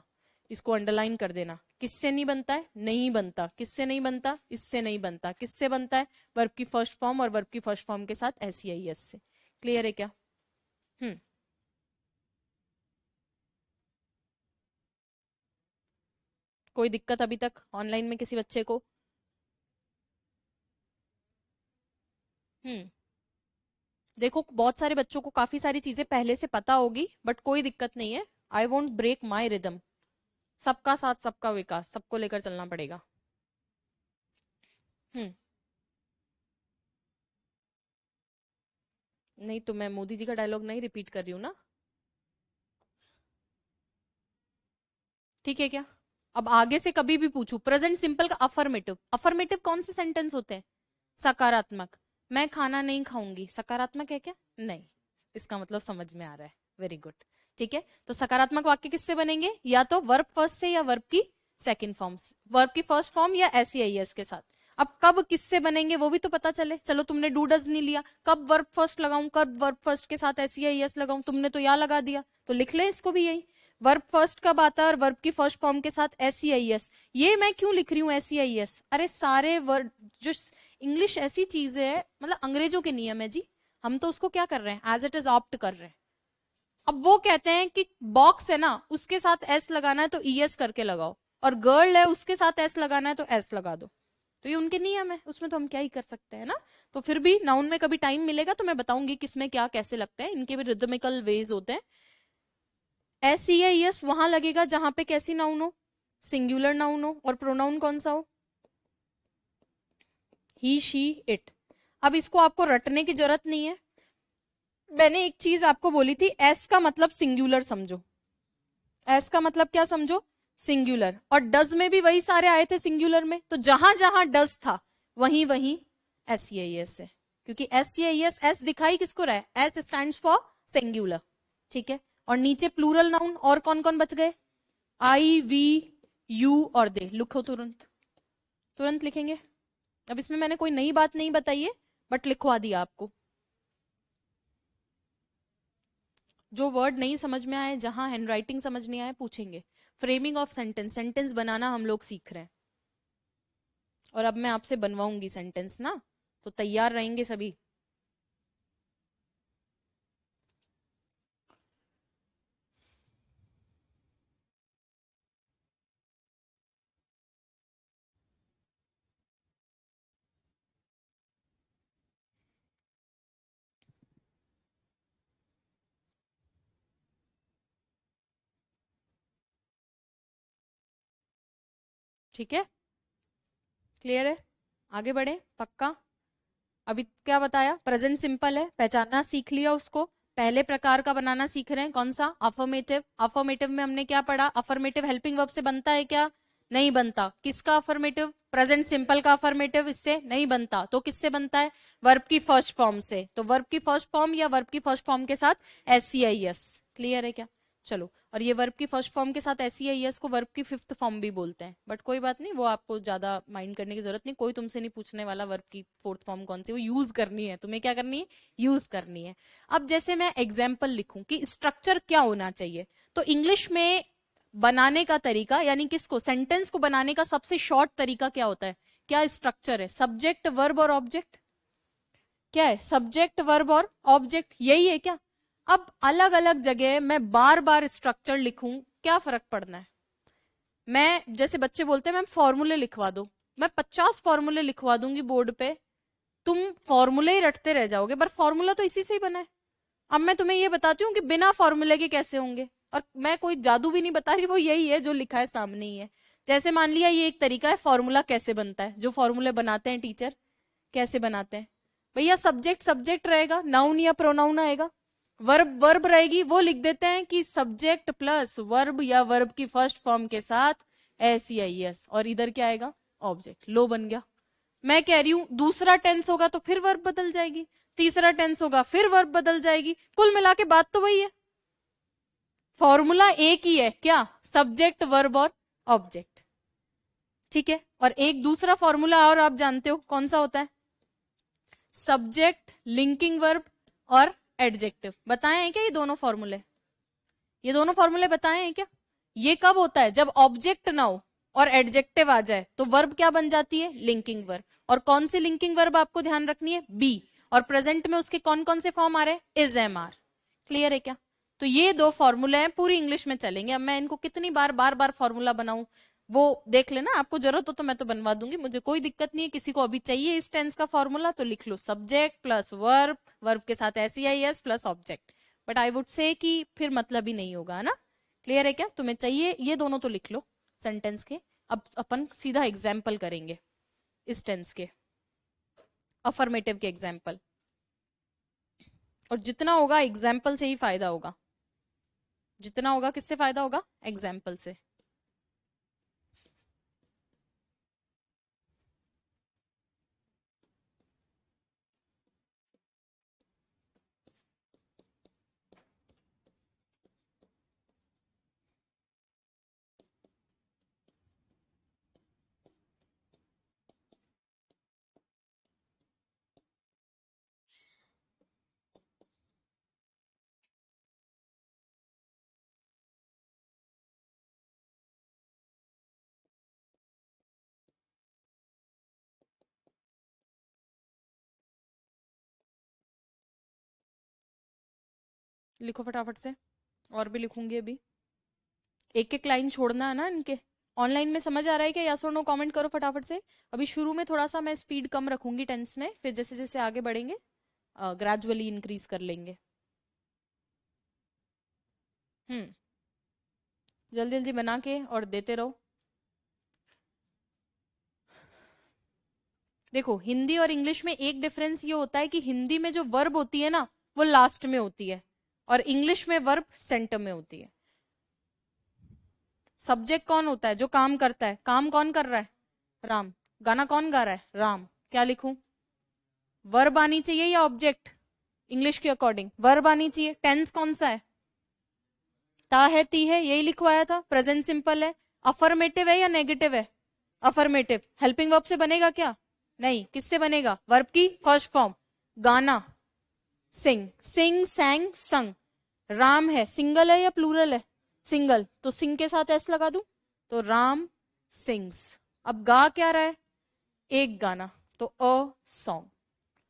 इसको अंडरलाइन कर देना। किससे नहीं बनता है? नहीं बनता। किससे नहीं बनता? इससे नहीं बनता। किससे बनता है? वर्ब की फर्स्ट फॉर्म और वर्ब की फर्स्ट फॉर्म के साथ एस या एस से। क्लियर है क्या? हम्म। कोई दिक्कत अभी तक ऑनलाइन में किसी बच्चे को? हम्म। देखो बहुत सारे बच्चों को काफी सारी चीजें पहले से पता होगी, बट कोई दिक्कत नहीं है। I won't break my rhythm. सबका साथ सबका विकास, सबको लेकर चलना पड़ेगा। हम्म। नहीं तो मैं मोदी जी का डायलॉग नहीं रिपीट कर रही हूँ ना। ठीक है क्या? अब आगे से कभी भी पूछू, प्रेजेंट सिंपल का अफर्मेटिव, अफर्मेटिव कौन से सेंटेंस होते हैं? सकारात्मक। मैं खाना नहीं खाऊंगी, सकारात्मक है क्या? नहीं। इसका मतलब समझ में आ रहा है, वेरी गुड। ठीक है, तो सकारात्मक वाक्य किससे बनेंगे? या तो वर्ब फर्स्ट से, या वर्ब की सेकंड फॉर्म, वर्ब की फर्स्ट फॉर्म या एस ई आई एस के साथ। अब कब किससे बनेंगे वो भी तो पता चले। चलो तुमने डू डज नहीं लिया, कब वर्ब फर्स्ट लगाऊं, कब वर्ब फर्स्ट के साथ एस ई आई एस लगाऊं, तुमने तो या लगा दिया, तो लिख ले इसको भी यही। वर्ब फर्स्ट कब आता है और वर्ब की फर्स्ट फॉर्म के साथ एस ई आई एस। ये मैं क्यों लिख रही हूँ एस ई आई एस? अरे सारे वर्ड जो, इंग्लिश ऐसी चीज है, मतलब अंग्रेजों के नियम है जी, हम तो उसको क्या कर रहे हैं, एज इट इज ऑप्ट कर रहे हैं। अब वो कहते हैं कि बॉक्स है ना, उसके साथ एस लगाना है तो ई एस करके लगाओ, और गर्ल है उसके साथ एस लगाना है तो एस लगा दो। तो ये उनके नियम है, उसमें तो हम क्या ही कर सकते हैं ना। तो फिर भी नाउन में कभी टाइम मिलेगा तो मैं बताऊंगी किसमें क्या कैसे लगता है, इनके भी रिदमिकल वेज होते हैं। एस ई आई एस वहां लगेगा जहां पे कैसी नाउन हो, सिंगुलर नाउन हो, और प्रोनाउन कौन सा हो, ही शी इट। अब इसको आपको रटने की जरूरत नहीं है, मैंने एक चीज आपको बोली थी, एस का मतलब सिंगुलर समझो। एस का मतलब क्या समझो, सिंगुलर। और डज में भी वही सारे आए थे सिंगुलर में, तो जहां जहां डज था वहीं वहीं एस सी आई एस है, क्योंकि S C I S, S दिखाई किसको रहा है, एस स्टैंड फॉर सिंगुलर। ठीक है, और नीचे प्लूरल नाउन और कौन कौन बच गए, आई वी यू और दे। लिखो तुरंत, तुरंत लिखेंगे। अब इसमें मैंने कोई नई बात नहीं बताई है, बट लिखवा दिया आपको। जो वर्ड नहीं समझ में आए, जहां हैंडराइटिंग समझ नहीं आए, पूछेंगे। फ्रेमिंग ऑफ सेंटेंस, सेंटेंस बनाना हम लोग सीख रहे हैं, और अब मैं आपसे बनवाऊंगी सेंटेंस ना, तो तैयार रहेंगे सभी। ठीक है, क्लियर है, आगे बढ़े पक्का। अभी क्या बताया, प्रेजेंट सिंपल है, पहचानना सीख लिया उसको। पहले प्रकार का बनाना सीख रहे हैं, कौन सा, अफर्मेटिव। अफर्मेटिव में हमने क्या पढ़ा, अफर्मेटिव हेल्पिंग वर्ब से बनता है क्या, नहीं बनता। किसका अफर्मेटिव, प्रेजेंट सिंपल का अफर्मेटिव इससे नहीं बनता, तो किससे बनता है, वर्ब की फर्स्ट फॉर्म से। तो वर्ब की फर्स्ट फॉर्म या वर्ब की फर्स्ट फॉर्म के साथ S C I S. Clear है क्या? चलो, और ये वर्ब की फर्स्ट फॉर्म के साथ एस सी आई एस को वर्ब की फिफ्थ फॉर्म भी बोलते हैं, बट कोई बात नहीं, वो आपको ज्यादा माइंड करने की जरूरत नहीं, कोई तुमसे नहीं पूछने वाला वर्ब की फोर्थ फॉर्म कौन सी, वो यूज करनी है तुम्हें, क्या करनी है, यूज करनी है। अब जैसे मैं एग्जाम्पल लिखूं कि स्ट्रक्चर क्या होना चाहिए, तो इंग्लिश में बनाने का तरीका, यानी किसको, सेंटेंस को बनाने का सबसे शॉर्ट तरीका क्या होता है, क्या स्ट्रक्चर है, सब्जेक्ट वर्ब और ऑब्जेक्ट। क्या है, सब्जेक्ट वर्ब और ऑब्जेक्ट, यही है क्या? अब अलग अलग जगह मैं बार बार स्ट्रक्चर लिखूं, क्या फर्क पड़ना है। मैं, जैसे बच्चे बोलते हैं मैम फॉर्मूले लिखवा दो, मैं 50 फॉर्मूले लिखवा दूंगी बोर्ड पे, तुम फॉर्मूले ही रटते रह जाओगे, पर फॉर्मूला तो इसी से ही बना है। अब मैं तुम्हें ये बताती हूँ कि बिना फॉर्मूले के कैसे होंगे, और मैं कोई जादू भी नहीं बता रही, वो यही है जो लिखा है सामने ही है। जैसे मान लिया ये एक तरीका है फॉर्मूला कैसे बनता है, जो फॉर्मूले बनाते हैं टीचर कैसे बनाते हैं, भैया सब्जेक्ट सब्जेक्ट रहेगा, नाउन या प्रोनाउन आएगा, वर्ब वर्ब रहेगी, वो लिख देते हैं कि सब्जेक्ट प्लस वर्ब या वर्ब की फर्स्ट फॉर्म के साथ एस ई आई एस, और इधर क्या आएगा, ऑब्जेक्ट। लो, बन गया। मैं कह रही हूं दूसरा टेंस होगा तो फिर वर्ब बदल जाएगी, तीसरा टेंस होगा फिर वर्ब बदल जाएगी, कुल मिला के बात तो वही है, फॉर्मूला एक ही है, क्या, सब्जेक्ट वर्ब और ऑब्जेक्ट। ठीक है, और एक दूसरा फॉर्मूला और आप जानते हो कौन सा होता है, सब्जेक्ट लिंकिंग वर्ब और एडजेक्टिव। बताए हैं क्या ये दोनों फॉर्मूले, ये दोनों फॉर्मूले बताए हैं क्या? ये कब होता है, जब ऑब्जेक्ट ना हो और एडजेक्टिव आ जाए, तो वर्ब क्या बन जाती है, लिंकिंग वर्ब। और कौन सी लिंकिंग वर्ब आपको ध्यान रखनी है, बी। और प्रेजेंट में उसके कौन कौन से फॉर्म आ रहे हैं, इज, एम, आर। क्लियर है क्या? तो ये दो फॉर्मूले हैं, पूरी इंग्लिश में चलेंगे। अब मैं इनको कितनी बार बार बार फॉर्मूला बनाऊं, वो देख लेना, आपको जरूरत हो तो मैं तो बनवा दूंगी, मुझे कोई दिक्कत नहीं है। किसी को अभी चाहिए इस टेंस का फॉर्मूला तो लिख लो, सब्जेक्ट प्लस वर्ब, वर्ब के साथ S E I S plus object. But I would say कि फिर मतलब ही नहीं होगा, है ना। क्लियर है क्या, तुम्हें चाहिए ये दोनों तो लिख लो। सेंटेंस के। अब अपन सीधा एग्जाम्पल करेंगे इस टेंस के, अफर्मेटिव के एग्जाम्पल, और जितना होगा एग्जाम्पल से ही फायदा होगा। जितना होगा किससे फायदा होगा? एग्जाम्पल से। लिखो फटाफट से, और भी लिखूंगी अभी। एक एक लाइन छोड़ना है ना इनके। ऑनलाइन में समझ आ रहा है क्या? यस और नो कमेंट करो फटाफट से। अभी शुरू में थोड़ा सा मैं स्पीड कम रखूंगी टेंस में, फिर जैसे जैसे आगे बढ़ेंगे ग्रेजुअली इंक्रीज कर लेंगे। हम्म, जल्दी जल्दी बना के और देते रहो। देखो, हिंदी और इंग्लिश में एक डिफरेंस ये होता है कि हिंदी में जो वर्ब होती है ना वो लास्ट में होती है, और इंग्लिश में वर्ब सेंटर में होती है। सब्जेक्ट कौन होता है? जो काम करता है। काम कौन कर रहा है? राम। गाना कौन गा रहा है? राम। क्या लिखूं? वर्ब आनी चाहिए या ऑब्जेक्ट? इंग्लिश के अकॉर्डिंग वर्ब आनी चाहिए। टेंस कौन सा है? ता है, ती है, यही लिखवाया था। प्रेजेंट सिंपल है। अफर्मेटिव है या नेगेटिव है? अफर्मेटिव। हेल्पिंग वर्ब से बनेगा क्या? नहीं। किससे बनेगा? वर्ब की फर्स्ट फॉर्म। गाना, सिंग, सिंग, सैंग, संग। राम है, सिंगल है या प्लूरल है? सिंगल, तो सिंग के साथ एस लगा दूं तो राम सिंग्स। अब गा क्या रहा है? एक गाना, तो अ सॉन्ग।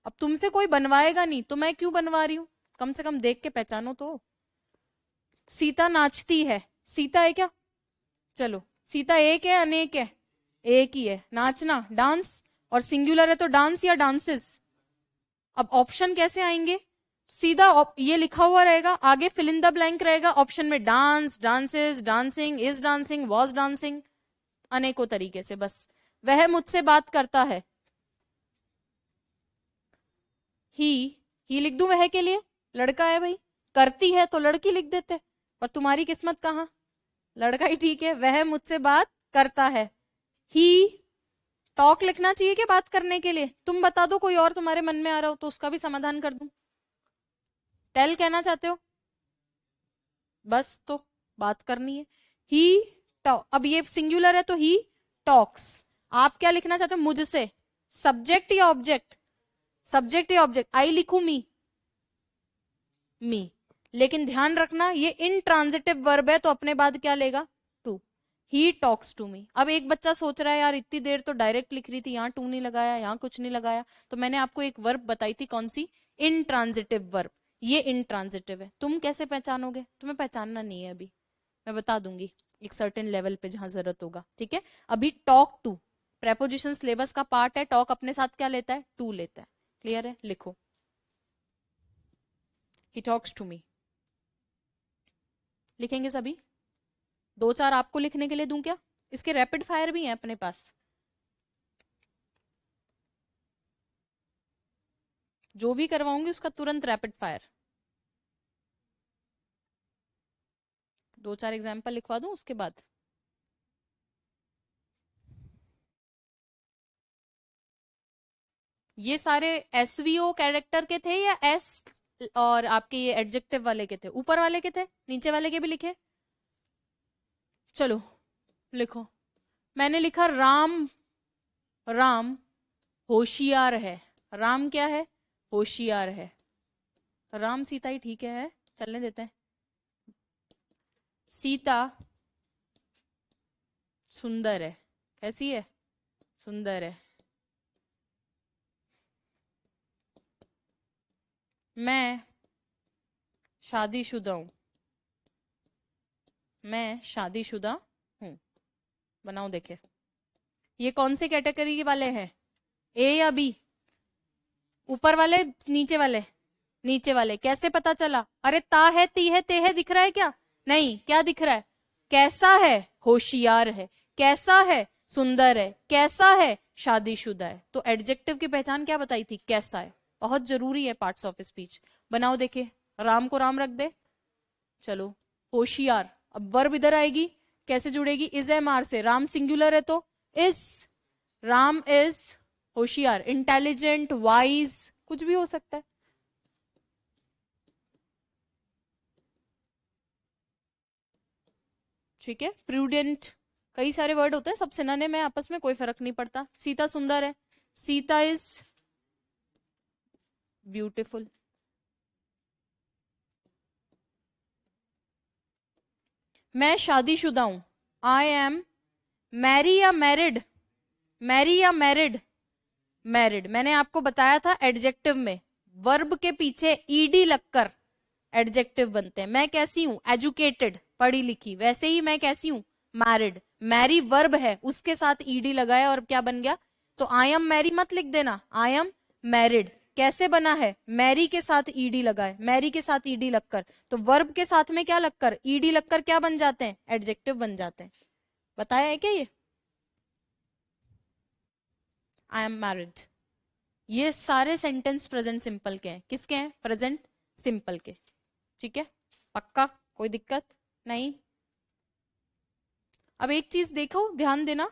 अब तुमसे कोई बनवाएगा नहीं तो मैं क्यों बनवा रही हूं? कम से कम देख के पहचानो तो। सीता नाचती है, सीता है क्या? चलो, सीता एक है अनेक है? एक ही है। नाचना, डांस, और सिंगुलर है तो डांस या डांसेस। अब ऑप्शन कैसे आएंगे? सीधा ये लिखा हुआ रहेगा, आगे फिल इन द ब्लैंक रहेगा, ऑप्शन में dance, dances, dancing, is dancing, was dancing, अनेकों तरीके से। बस वह मुझसे बात करता है, ही लिख दूं वह के लिए? लड़का है भाई। करती है तो लड़की लिख देते, पर तुम्हारी किस्मत कहाँ, लड़का ही ठीक है। वह मुझसे बात करता है। ही टॉक लिखना चाहिए क्या बात करने के लिए? तुम बता दो कोई और तुम्हारे मन में आ रहा हो तो उसका भी समाधान कर दूं। टेल कहना चाहते हो? बस तो बात करनी है। ही टॉक, अब ये सिंगुलर है तो ही टॉक्स। आप क्या लिखना चाहते हो मुझसे? सब्जेक्ट या ऑब्जेक्ट? सब्जेक्ट या ऑब्जेक्ट? आई लिखू मी? मी। लेकिन ध्यान रखना ये इनट्रांजिटिव वर्ब है तो अपने बाद क्या लेगा? To. He talks to me. अब एक बच्चा सोच रहा है यार इतनी देर तो डायरेक्ट लिख रही थी, यहाँ टू नहीं लगाया, यहाँ कुछ नहीं लगाया। तो मैंने आपको एक वर्ब बताई थी, कौन सी? Intransitive verb. ये इनट्रांजिटिव है। तुम कैसे पहचानोगे? तुम्हें पहचानना नहीं है अभी, मैं बता दूंगी एक सर्टेन लेवल पे जहां जरूरत होगा। ठीक है, अभी टॉक टू प्रेपोजिशन सिलेबस का पार्ट है। टॉक अपने साथ क्या लेता है? टू लेता है। क्लियर है? लिखो, ही टॉक्स टू मी। लिखेंगे सभी? दो चार आपको लिखने के लिए दूं क्या? इसके रैपिड फायर भी हैं अपने पास, जो भी करवाऊंगी उसका तुरंत रैपिड फायर। दो चार एग्जाम्पल लिखवा दूं उसके बाद। ये सारे एसवीओ कैरेक्टर के थे या एस और आपके ये एडजेक्टिव वाले के थे? ऊपर वाले के थे, नीचे वाले के भी लिखे? चलो लिखो। मैंने लिखा राम, राम होशियार है। राम क्या है? होशियार है। राम सीता ही ठीक है, चलने देते हैं। सीता सुंदर है। कैसी है? सुंदर है। मैं शादीशुदा हूं। मैं शादीशुदा हूं। बनाओ देखे, ये कौन से कैटेगरी वाले हैं? ए या बी? ऊपर वाले, नीचे वाले? नीचे वाले। कैसे पता चला? अरे ता है, ती है, ते है दिख रहा है क्या? नहीं। क्या दिख रहा है? कैसा है? होशियार है। कैसा है, सुंदर है, कैसा है, शादीशुदा है। तो एडजेक्टिव की पहचान क्या बताई थी, कैसा है। बहुत जरूरी है पार्ट्स ऑफ स्पीच। बनाओ देखे, राम को राम रख दे। चलो, होशियार, अब वर्ब इधर आएगी, कैसे जुड़ेगी, इज एम आर से। राम सिंगुलर है तो इज, राम इज होशियार, इंटेलिजेंट, वाइज, कुछ भी हो सकता है। ठीक है, प्रूडेंट, कई सारे वर्ड होते हैं, सब सिनोनिम है आपस में, कोई फर्क नहीं पड़ता। सीता सुंदर है, सीता इज ब्यूटिफुल। मैं शादीशुदा हूं, आई एम मैरी या मैरिड, मैरी या मैरिड, मैरिड। मैंने आपको बताया था एडजेक्टिव में वर्ब के पीछे ईडी लगकर एडजेक्टिव बनते हैं। मैं कैसी हूं, एजुकेटेड, पढ़ी लिखी, वैसे ही मैं कैसी हूं, मैरिड। मैरी वर्ब है, उसके साथ ईडी लगाया और क्या बन गया, तो आई एम मैरी मत लिख देना, आई एम मैरिड। कैसे बना है, मैरी के साथ ईडी लगा है, मैरी के साथ ईडी लगकर, तो वर्ब के साथ में क्या लगकर, ईडी लगकर क्या बन जाते हैं, एडजेक्टिव बन जाते हैं। बताया है क्या ये, आई एम मैरिड। ये सारे सेंटेंस प्रेजेंट सिंपल के हैं, किसके हैं, प्रेजेंट सिंपल के। ठीक है, पक्का, कोई दिक्कत नहीं। अब एक चीज देखो, ध्यान देना।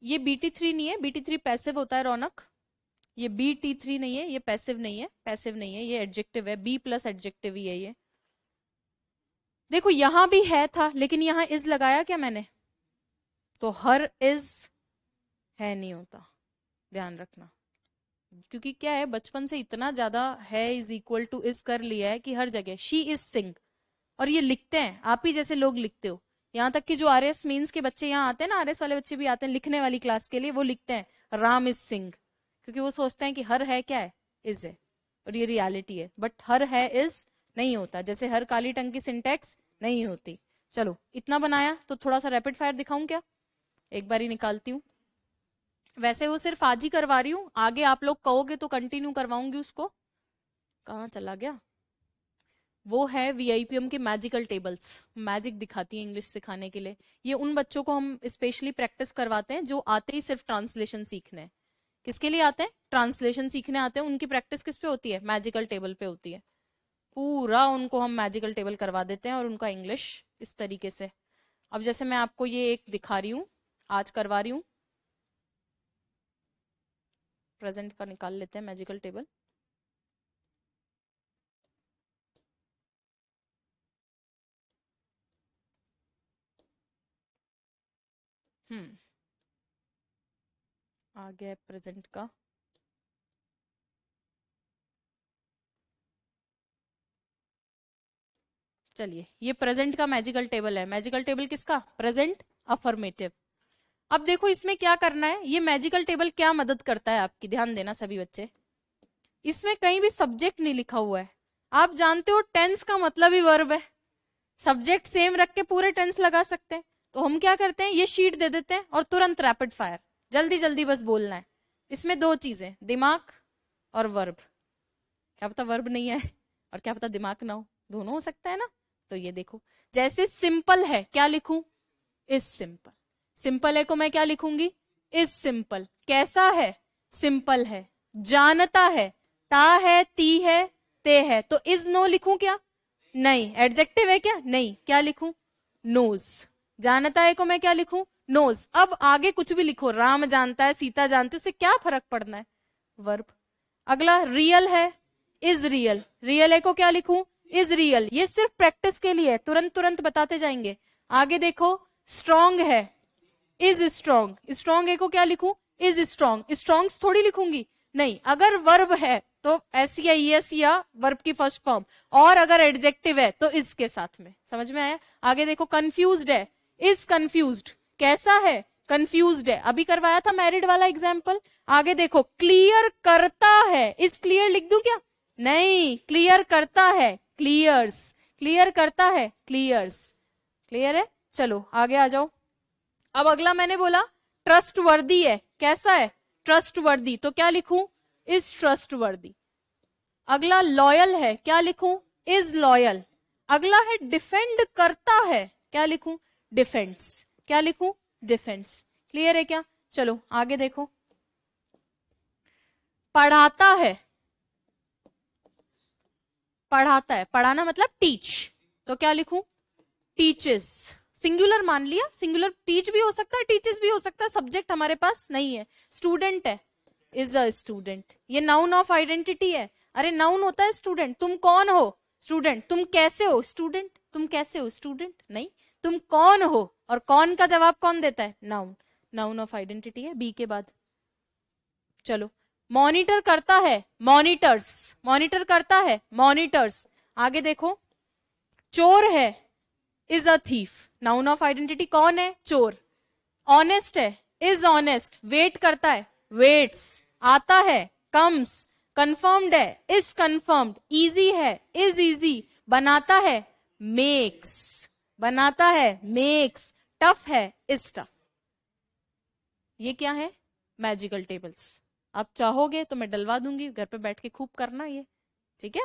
ये BT3 नहीं है, BT3 पैसिव होता है रौनक। ये BT3 नहीं है, ये पैसिव नहीं है, पैसिव नहीं है, ये एडजेक्टिव है, बी प्लस एडजेक्टिव ही है ये। देखो यहां भी है था, लेकिन यहां इज लगाया क्या मैंने, तो हर इज है नहीं होता, ध्यान रखना। क्योंकि क्या है, बचपन से इतना ज्यादा है इज इक्वल टू इज कर लिया है कि हर जगह शी इज सिंग, और ये लिखते हैं आप ही जैसे लोग लिखते हो। यहाँ तक कि जो RS मीन्स के बच्चे यहाँ आते हैं ना, RS वाले बच्चे भी आते हैं लिखने वाली क्लास के लिए, वो लिखते हैं राम इज सिंह, क्योंकि वो सोचते हैं कि हर है क्या है, इज है, और ये रियलिटी है। बट हर है इज नहीं होता, जैसे हर काली टंग की सिंटेक्स नहीं होती। चलो इतना बनाया, तो थोड़ा सा रैपिड फायर दिखाऊं क्या, एक बार ही निकालती हूँ। वैसे वो सिर्फ आज ही करवा रही हूँ, आगे आप लोग कहोगे तो कंटिन्यू करवाऊंगी उसको। कहाँ चला गया, वो है VIPM के मैजिकल टेबल्स, मैजिक दिखाती है इंग्लिश सिखाने के लिए। ये उन बच्चों को हम स्पेशली प्रैक्टिस करवाते हैं जो आते ही सिर्फ ट्रांसलेशन सीखने हैं। किसके लिए आते हैं, ट्रांसलेशन सीखने आते हैं, उनकी प्रैक्टिस किस पे होती है, मैजिकल टेबल पे होती है। पूरा उनको हम मैजिकल टेबल करवा देते हैं और उनका इंग्लिश इस तरीके से। अब जैसे मैं आपको ये एक दिखा रही हूँ, आज करवा रही हूँ, प्रेजेंट का निकाल लेते हैं मैजिकल टेबल। आ गया प्रेजेंट का। चलिए, ये प्रेजेंट का मैजिकल टेबल है। मैजिकल टेबल किसका, प्रेजेंट अफर्मेटिव। अब देखो इसमें क्या करना है, ये मैजिकल टेबल क्या मदद करता है आपकी, ध्यान देना सभी बच्चे। इसमें कहीं भी सब्जेक्ट नहीं लिखा हुआ है। आप जानते हो टेंस का मतलब ही वर्ब है, सब्जेक्ट सेम रख के पूरे टेंस लगा सकते हैं। तो हम क्या करते हैं, ये शीट दे देते हैं और तुरंत रैपिड फायर, जल्दी जल्दी बस बोलना है। इसमें दो चीजें, दिमाग और वर्ब। क्या पता वर्ब नहीं है और क्या पता दिमाग ना हो, दोनों हो सकता है ना। तो ये देखो, जैसे सिंपल है, क्या लिखूं, इज सिंपल। सिंपल है को मैं क्या लिखूंगी, इज सिंपल। कैसा है, सिंपल है। जानता है, ता है, ती है, ते है, तो इज नो लिखूं क्या, नहीं। एडजेक्टिव है क्या, नहीं। क्या लिखूं, नोज। जानता है को मैं क्या लिखूं, नोज। अब आगे कुछ भी लिखो, राम जानता है, सीता जानती है, उससे क्या फर्क पड़ना है, वर्ब। अगला रियल है, इज रियल। रियल है को क्या लिखूं, इज रियल। ये सिर्फ प्रैक्टिस के लिए है, तुरंत तुरंत बताते जाएंगे। आगे देखो, स्ट्रॉन्ग है, इज स्ट्रॉन्ग। स्ट्रॉन्ग है को क्या लिखूं, इज स्ट्रॉन्ग। स्ट्रॉन्ग्स थोड़ी लिखूंगी, नहीं। अगर वर्ब है तो SEIS या वर्ब की फर्स्ट फॉर्म, और अगर एडजेक्टिव है तो इसके साथ में। समझ में आया। आगे देखो, कंफ्यूज्ड है, इज कंफ्यूज्ड। कैसा है, कंफ्यूज्ड है। अभी करवाया था मैरिड वाला एग्जाम्पल। आगे देखो, क्लियर करता है, इज क्लियर लिख दूं क्या, नहीं। क्लियर करता है, क्लियर्स। क्लियर करता है, क्लियर्स। क्लियर है। चलो आगे आ जाओ। अब अगला मैंने बोला ट्रस्ट वर्दी है, कैसा है, ट्रस्ट वर्दी। तो क्या लिखूं, इज ट्रस्ट वर्दी। अगला लॉयल है, क्या लिखूं, इज लॉयल। अगला है डिफेंड करता है, क्या लिखूं? डिफेंस। क्या लिखूं? डिफेंस। क्लियर है क्या? चलो आगे देखो। पढ़ाता है, पढ़ाता है, पढ़ाना मतलब टीच, तो क्या लिखूं? टीचेस। सिंगुलर मान लिया, सिंगुलर टीच भी हो सकता है, टीचेस भी हो सकता है, सब्जेक्ट हमारे पास नहीं है। स्टूडेंट है, इज अ स्टूडेंट, ये नाउन ऑफ आइडेंटिटी है। अरे नाउन होता है स्टूडेंट। तुम कौन हो? स्टूडेंट। तुम कैसे हो? स्टूडेंट। तुम कैसे हो? स्टूडेंट नहीं, तुम कौन हो, और कौन का जवाब कौन देता है? नाउन। नाउन ऑफ आइडेंटिटी है बी के बाद। चलो, मॉनिटर करता है, मॉनिटर्स। मॉनिटर करता है, मॉनिटर्स। आगे देखो, चोर है, is a thief. Noun of identity कौन है? चोर। ऑनेस्ट है, इज ऑनेस्ट। वेट करता है, वेट्स। आता है, कम्स। कंफर्म्ड है, इज कंफर्म्ड। इजी है, इज इजी। बनाता है, मेक्स। बनाता है, मेक्स। टफ है, इज टफ। ये क्या है? Magical tables. आप चाहोगे तो मैं डलवा दूंगी, घर पे बैठ के खूब करना ये, ठीक है?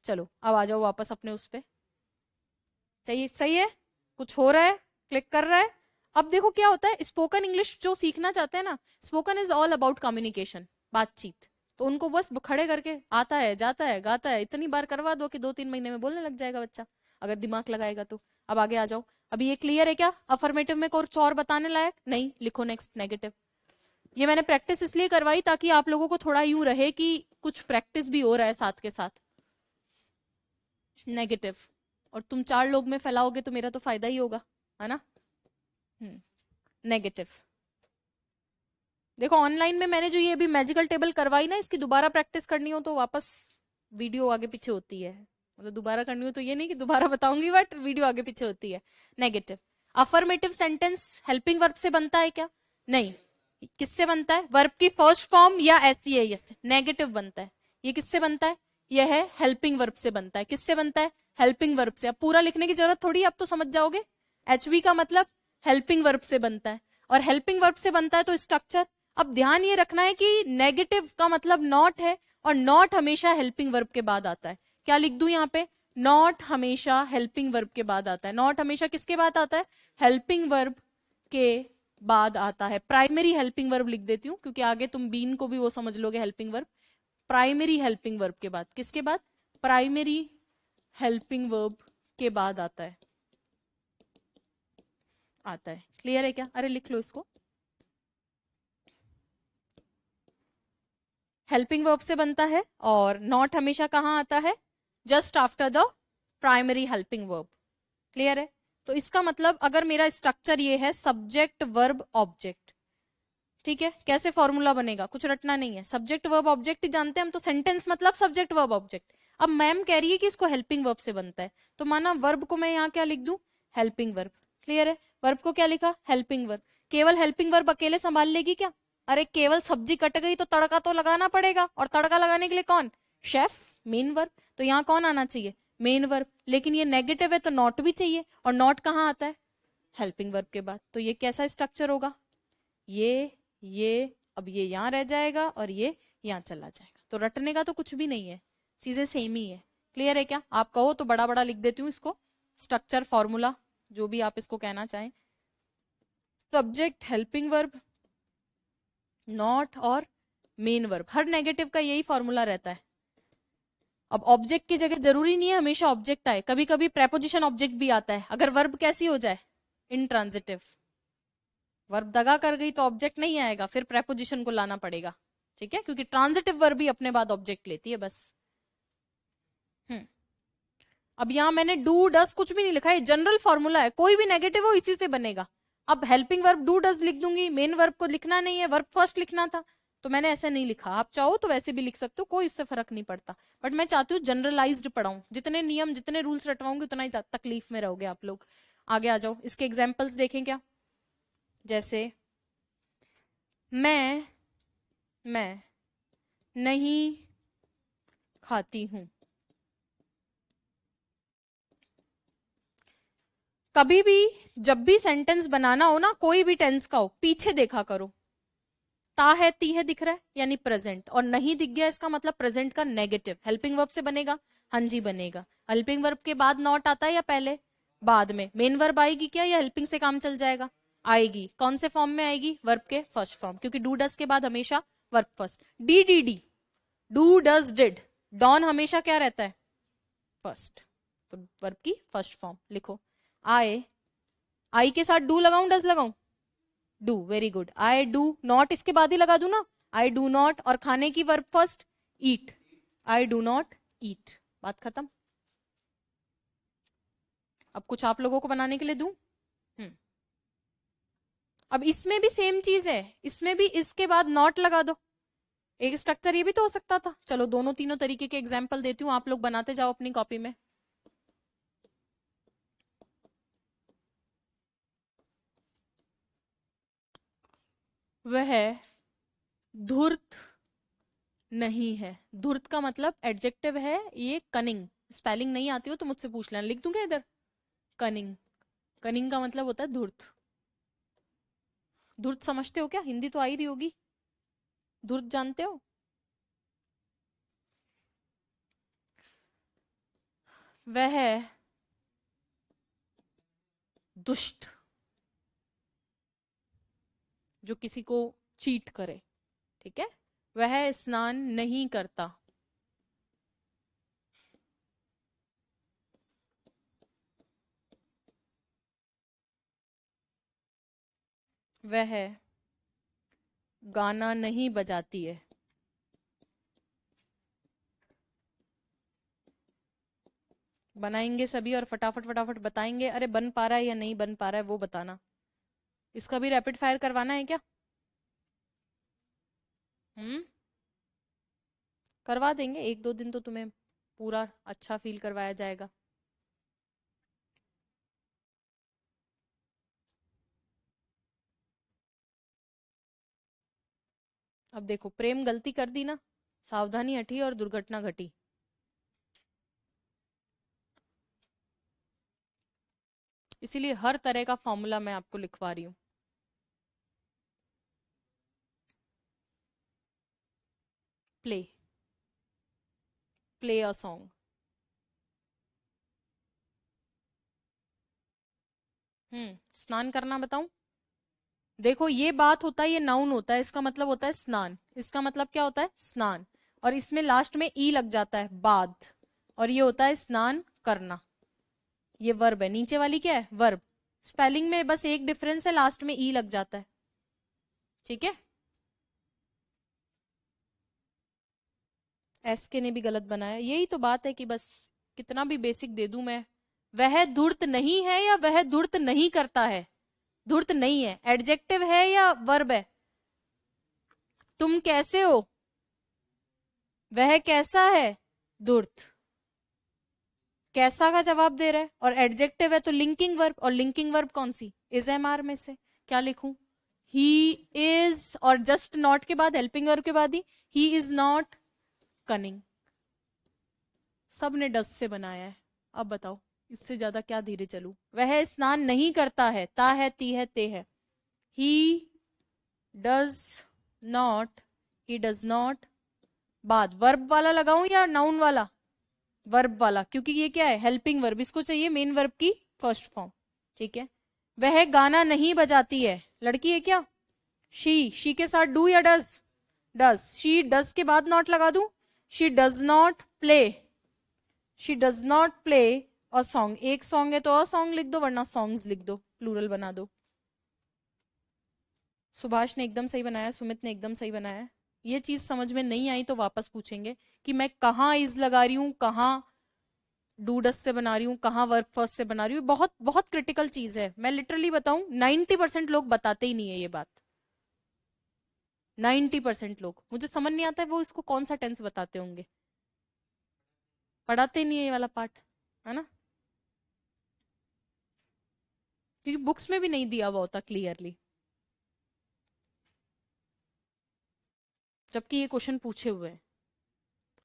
चलो अब आ जाओ वापस अपने उस पे। सही सही है? कुछ हो रहा है? क्लिक कर रहा है? अब देखो क्या होता है, स्पोकन इंग्लिश जो सीखना चाहते हैं ना, spoken is all about communication, बातचीत। तो उनको बस खड़े करके आता है, जाता है, गाता है, इतनी बार करवा दो कि 2-3 महीने में बोलने लग जाएगा बच्चा, अगर दिमाग लगाएगा तो। अब आगे आ जाओ। अभी ये क्लियर है क्या? अफर्मेटिव में कुछ और बताने लायक नहीं? लिखो नेक्स्ट, नेगेटिव। ये मैंने प्रैक्टिस इसलिए करवाई ताकि आप लोगों को थोड़ा यूं रहे कि कुछ प्रैक्टिस भी हो रहा है साथ के साथ। नेगेटिव। और तुम 4 लोग में फैलाओगे तो मेरा तो फायदा ही होगा, है ना? नेगेटिव। देखो ऑनलाइन में मैंने जो ये अभी मैजिकल टेबल करवाई ना, इसकी दोबारा प्रैक्टिस करनी हो तो वापस वीडियो आगे पीछे होती है। मतलब दोबारा करनी हो तो ये नहीं कि दोबारा बताऊंगी, बट वीडियो आगे पीछे होती है। Negative. Affirmative sentence helping verb से बनता है क्या? नहीं। किससे बनता है? वर्ब की फर्स्ट फॉर्म या एसईएस से। नेगेटिव बनता है। ये किससे बनता है? यह है हेल्पिंग वर्ब से बनता है। किससे बनता है? हेल्पिंग वर्ब से। अब पूरा लिखने की जरूरत थोड़ी, अब तो समझ जाओगे। एचवी का मतलब हेल्पिंग वर्ब से बनता है, और हेल्पिंग वर्ब से बनता है तो स्ट्रक्चर। अब ध्यान ये रखना है कि नेगेटिव का मतलब नॉट है, और नॉट हमेशा हेल्पिंग वर्ब के बाद आता है। क्या लिख दूं यहाँ पे? नॉट हमेशा हेल्पिंग वर्ब के बाद आता है। नॉट हमेशा किसके बाद आता है? हेल्पिंग वर्ब के बाद आता है। प्राइमरी हेल्पिंग वर्ब लिख देती हूँ क्योंकि आगे तुम बीन को भी वो समझ लोगे helping verb. Primary helping verb के बाद, किसके बाद? प्राइमरी हेल्पिंग वर्ब के बाद आता है। आता है। क्लियर है क्या? अरे लिख लो इसको। हेल्पिंग वर्ब से बनता है, और नॉट हमेशा कहाँ आता है? Just after the primary helping verb. Clear है? तो इसका मतलब अगर मेरा स्ट्रक्चर ये है, सब्जेक्ट वर्ब ऑब्जेक्ट, ठीक है? कैसे फॉर्मूला बनेगा? कुछ रटना नहीं है, सब्जेक्ट वर्ब ऑब्जेक्ट ही जानते हैं हम तो। सेंटेंस मतलब सब्जेक्ट वर्ब ऑब्जेक्ट। अब मैम कह रही है कि इसको हेल्पिंग वर्ब से बनता है, तो माना वर्ब को मैं यहाँ क्या लिख दूं? Helping verb. क्लियर है? वर्ब को क्या लिखा? Helping verb. केवल हेल्पिंग वर्ब अकेले संभाल लेगी क्या? अरे केवल सब्जी कट गई तो तड़का तो लगाना पड़ेगा, और तड़का लगाने के लिए कौन? शेफ। Main verb. तो यहाँ कौन आना चाहिए? Main verb. लेकिन ये नेगेटिव है तो नॉट भी चाहिए, और नॉट कहाँ आता है? हेल्पिंग वर्ब के बाद। तो ये कैसा स्ट्रक्चर होगा? ये अब ये यहां रह जाएगा और ये यहां चला जाएगा। तो रटने का तो कुछ भी नहीं है, चीजें सेम ही है। क्लियर है क्या? आप कहो तो बड़ा बड़ा लिख देती हूँ इसको, स्ट्रक्चर फॉर्मूला जो भी आप इसको कहना चाहें। सब्जेक्ट, हेल्पिंग वर्ब, नॉट और मेन वर्ब। हर नेगेटिव का यही फॉर्मूला रहता है। अब ऑब्जेक्ट की जगह जरूरी नहीं है हमेशा ऑब्जेक्ट आए, कभी कभी प्रेपोजिशन ऑब्जेक्ट भी आता है, अगर वर्ब कैसी हो जाए? इंट्रांजिटिव। वर्ब दगा कर गई तो ऑब्जेक्ट नहीं आएगा, फिर प्रेपोजिशन को लाना पड़ेगा, ठीक है? क्योंकि ट्रांजिटिव वर्ब भी अपने बाद ऑब्जेक्ट लेती है बस। अब यहां मैंने डू डस कुछ भी नहीं लिखा है, जनरल फॉर्मूला है, कोई भी नेगेटिव हो इसी से बनेगा। अब हेल्पिंग वर्ब डू डस लिख दूंगी, मेन वर्ब को लिखना नहीं है, वर्ब फर्स्ट लिखना था, तो मैंने ऐसे नहीं लिखा। आप चाहो तो वैसे भी लिख सकते हो, कोई इससे फर्क नहीं पड़ता, बट मैं चाहती हूँ जनरलाइज्ड पढ़ाऊं। जितने नियम, जितने रूल्स रटवाऊंगी उतना ही तकलीफ में रहोगे आप लोग। आगे आ जाओ, इसके एग्जाम्पल्स देखें क्या? जैसे मैं नहीं खाती हूं। कभी भी जब भी सेंटेंस बनाना हो ना, कोई भी टेंस का हो, पीछे देखा करो। ता है, ती है दिख रहा है यानी प्रेजेंट, और नहीं दिख गया इसका मतलब प्रेजेंट का नेगेटिव। हेल्पिंग वर्ब से बनेगा हाँ जी बनेगा। हेल्पिंग वर्ब के बाद नॉट आता है या पहले? बाद में। मेन वर्ब आएगी क्या या हेल्पिंग से काम चल जाएगा? आएगी। कौन से फॉर्म में आएगी? वर्ब के फर्स्ट फॉर्म, क्योंकि डू डस के बाद हमेशा verb first. D D D, do does did, डॉन हमेशा क्या रहता है? फर्स्ट। तो वर्ब की फर्स्ट फॉर्म लिखो। आई, आई के साथ डू लगाऊं डस लगाऊं? Do, very good. I do not इसके बाद ही लगा दूं ना, आई डू नॉट, और खाने की verb first eat, I do not eat. बात खत्म। अब कुछ आप लोगों को बनाने के लिए दूं? अब इसमें भी सेम चीज है, इसमें भी इसके बाद नॉट लगा दो। एक स्ट्रक्चर ये भी तो हो सकता था। चलो दोनों तीनों तरीके के एग्जाम्पल देती हूँ, आप लोग बनाते जाओ अपनी कॉपी में। वह धूर्त नहीं है। धूर्त का मतलब एडजेक्टिव है ये, कनिंग। स्पेलिंग नहीं आती हो तो मुझसे पूछ लेना, लिख दूंगा इधर। कनिंग, कनिंग का मतलब होता है धूर्त। धूर्त समझते हो क्या? हिंदी तो आ ही रही होगी। धूर्त जानते हो? वह दुष्ट, जो किसी को चीट करे, ठीक है। वह स्नान नहीं करता। वह गाना नहीं बजाती है। बनाएंगे सभी और फटाफट फटाफट बताएंगे। अरे बन पा रहा है या नहीं बन पा रहा है वो बताना। इसका भी रैपिड फायर करवाना है क्या? हम्म, करवा देंगे। एक दो दिन तो तुम्हें पूरा अच्छा फील करवाया जाएगा। अब देखो, प्रेम गलती कर दी ना, सावधानी हटी और दुर्घटना घटी। इसीलिए हर तरह का फॉर्मूला मैं आपको लिखवा रही हूँ। Play, play a song. स्नान करना बताऊं? देखो ये बात होता है, ये नाउन होता है, इसका मतलब होता है स्नान। इसका मतलब क्या होता है? स्नान। और इसमें लास्ट में ई लग जाता है, बाद। और ये होता है स्नान करना। ये वर्ब है। नीचे वाली क्या है? वर्ब। स्पेलिंग में बस एक डिफरेंस है, लास्ट में ई लग जाता है, ठीक है। एस के ने भी गलत बनाया। यही तो बात है कि बस कितना भी बेसिक दे दूं मैं। वह धूर्त नहीं है या वह धूर्त नहीं करता है? धूर्त नहीं है एडजेक्टिव है या वर्ब है? तुम कैसे हो, वह कैसा है? धूर्त। कैसा का जवाब दे रहा है और एडजेक्टिव है तो लिंकिंग वर्ब। और लिंकिंग वर्ब कौन सी? इज एम आर में से क्या लिखूं? ही इज, और जस्ट नॉट के बाद, हेल्पिंग वर्ब के बाद ही इज नॉट कनिंग। सब ने डस से बनाया है। अब बताओ इससे ज्यादा क्या धीरे चलूं? वह स्नान नहीं करता है, ता है, ती है, ते है। He does not, he does not. बाद वर्ब वाला लगाऊं या नाउन वाला? वर्ब वाला, क्योंकि ये क्या है? Helping verb. इसको चाहिए मेन वर्ब की फर्स्ट फॉर्म, ठीक है। वह गाना नहीं बजाती है। लड़की है क्या? शी के साथ डू या डज? डज। शी डज के बाद नॉट लगा दूं? She does not play, she does not play a song. एक सॉन्ग है तो अ सॉन्ग लिख दो, वरना सॉन्ग्स लिख दो, प्लूरल बना दो। सुभाष ने एकदम सही बनाया, सुमित ने एकदम सही बनाया। ये चीज समझ में नहीं आई तो वापस पूछेंगे कि मैं कहाँ इज लगा रही हूँ, कहाँ डू डस से बना रही हूँ, कहाँ वर्ब फर्स्ट से बना रही हूँ। बहुत बहुत क्रिटिकल चीज है। मैं लिटरली बताऊं, 90% लोग बताते ही नहीं है ये बात। 90% लोग, मुझे समझ नहीं आता है वो इसको कौन सा टेंस बताते होंगे। पढ़ाते नहीं है ये वाला पार्ट, है ना, क्योंकि बुक्स में भी नहीं दिया हुआ होता क्लियरली। जबकि ये क्वेश्चन पूछे हुए हैं।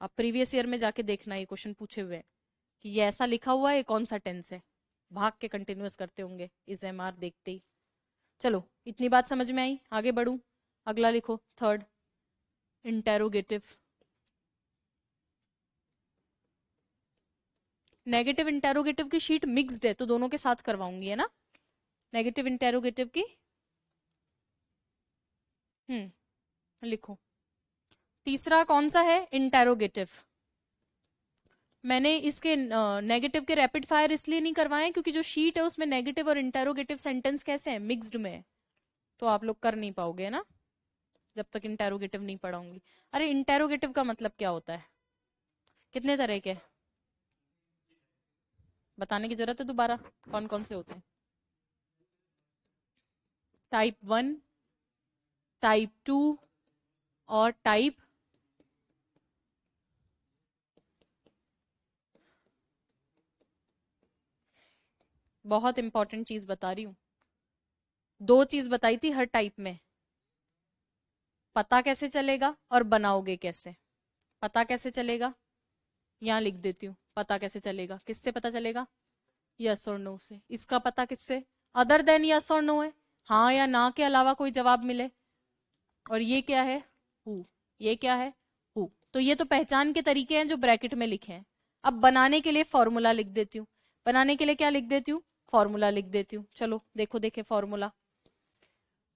आप प्रीवियस ईयर में जाके देखना, ये क्वेश्चन पूछे हुए हैं कि ये ऐसा लिखा हुआ है, ये कौन सा टेंस है। भाग के कंटिन्यूअस करते होंगे इस एम आर देखते ही। चलो इतनी बात समझ में आई, आगे बढ़ू। अगला लिखो, थर्ड, इंटेरोगेटिव। नेगेटिव इंटेरोगेटिव की शीट मिक्स्ड है तो दोनों के साथ करवाऊंगी, है ना, नेगेटिव इंटेरोगेटिव की। लिखो। तीसरा कौन सा है, इंटेरोगेटिव। मैंने इसके नेगेटिव के रैपिड फायर इसलिए नहीं करवाए क्योंकि जो शीट है उसमें नेगेटिव और इंटेरोगेटिव सेंटेंस कैसे हैं, मिक्स्ड में है, तो आप लोग कर नहीं पाओगे ना जब तक इंटेरोगेटिव नहीं पढ़ाऊंगी। अरे इंटेरोगेटिव का मतलब क्या होता है, कितने तरह के, बताने की जरूरत है दोबारा, कौन कौन से होते हैं। टाइप 1, टाइप 2 और टाइप, बहुत इंपॉर्टेंट चीज बता रही हूं, 2 चीज बताई थी हर टाइप में, पता कैसे चलेगा और बनाओगे कैसे। पता कैसे चलेगा, यहां लिख देती हूँ, पता कैसे चलेगा, किससे पता चलेगा, यस और नो से। इसका पता किससे, अदर देन यस और नो है, हाँ या ना के अलावा कोई जवाब मिले। और ये क्या है, हु, ये क्या है, हु। तो ये तो पहचान के तरीके हैं जो ब्रैकेट में लिखे हैं। अब बनाने के लिए फॉर्मूला लिख देती हूँ, बनाने के लिए क्या लिख देती हूँ, फॉर्मूला लिख देती हूँ। चलो देखो देखे फॉर्मूला।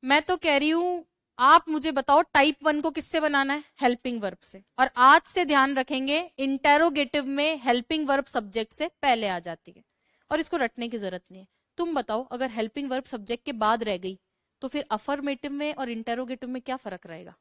मैं तो कह रही हूं आप मुझे बताओ टाइप 1 को किससे बनाना है, हेल्पिंग वर्ब से। और आज से ध्यान रखेंगे इंटेरोगेटिव में हेल्पिंग वर्ब सब्जेक्ट से पहले आ जाती है और इसको रटने की जरूरत नहीं है। तुम बताओ अगर हेल्पिंग वर्ब सब्जेक्ट के बाद रह गई तो फिर अफर्मेटिव में और इंटेरोगेटिव में क्या फर्क रहेगा,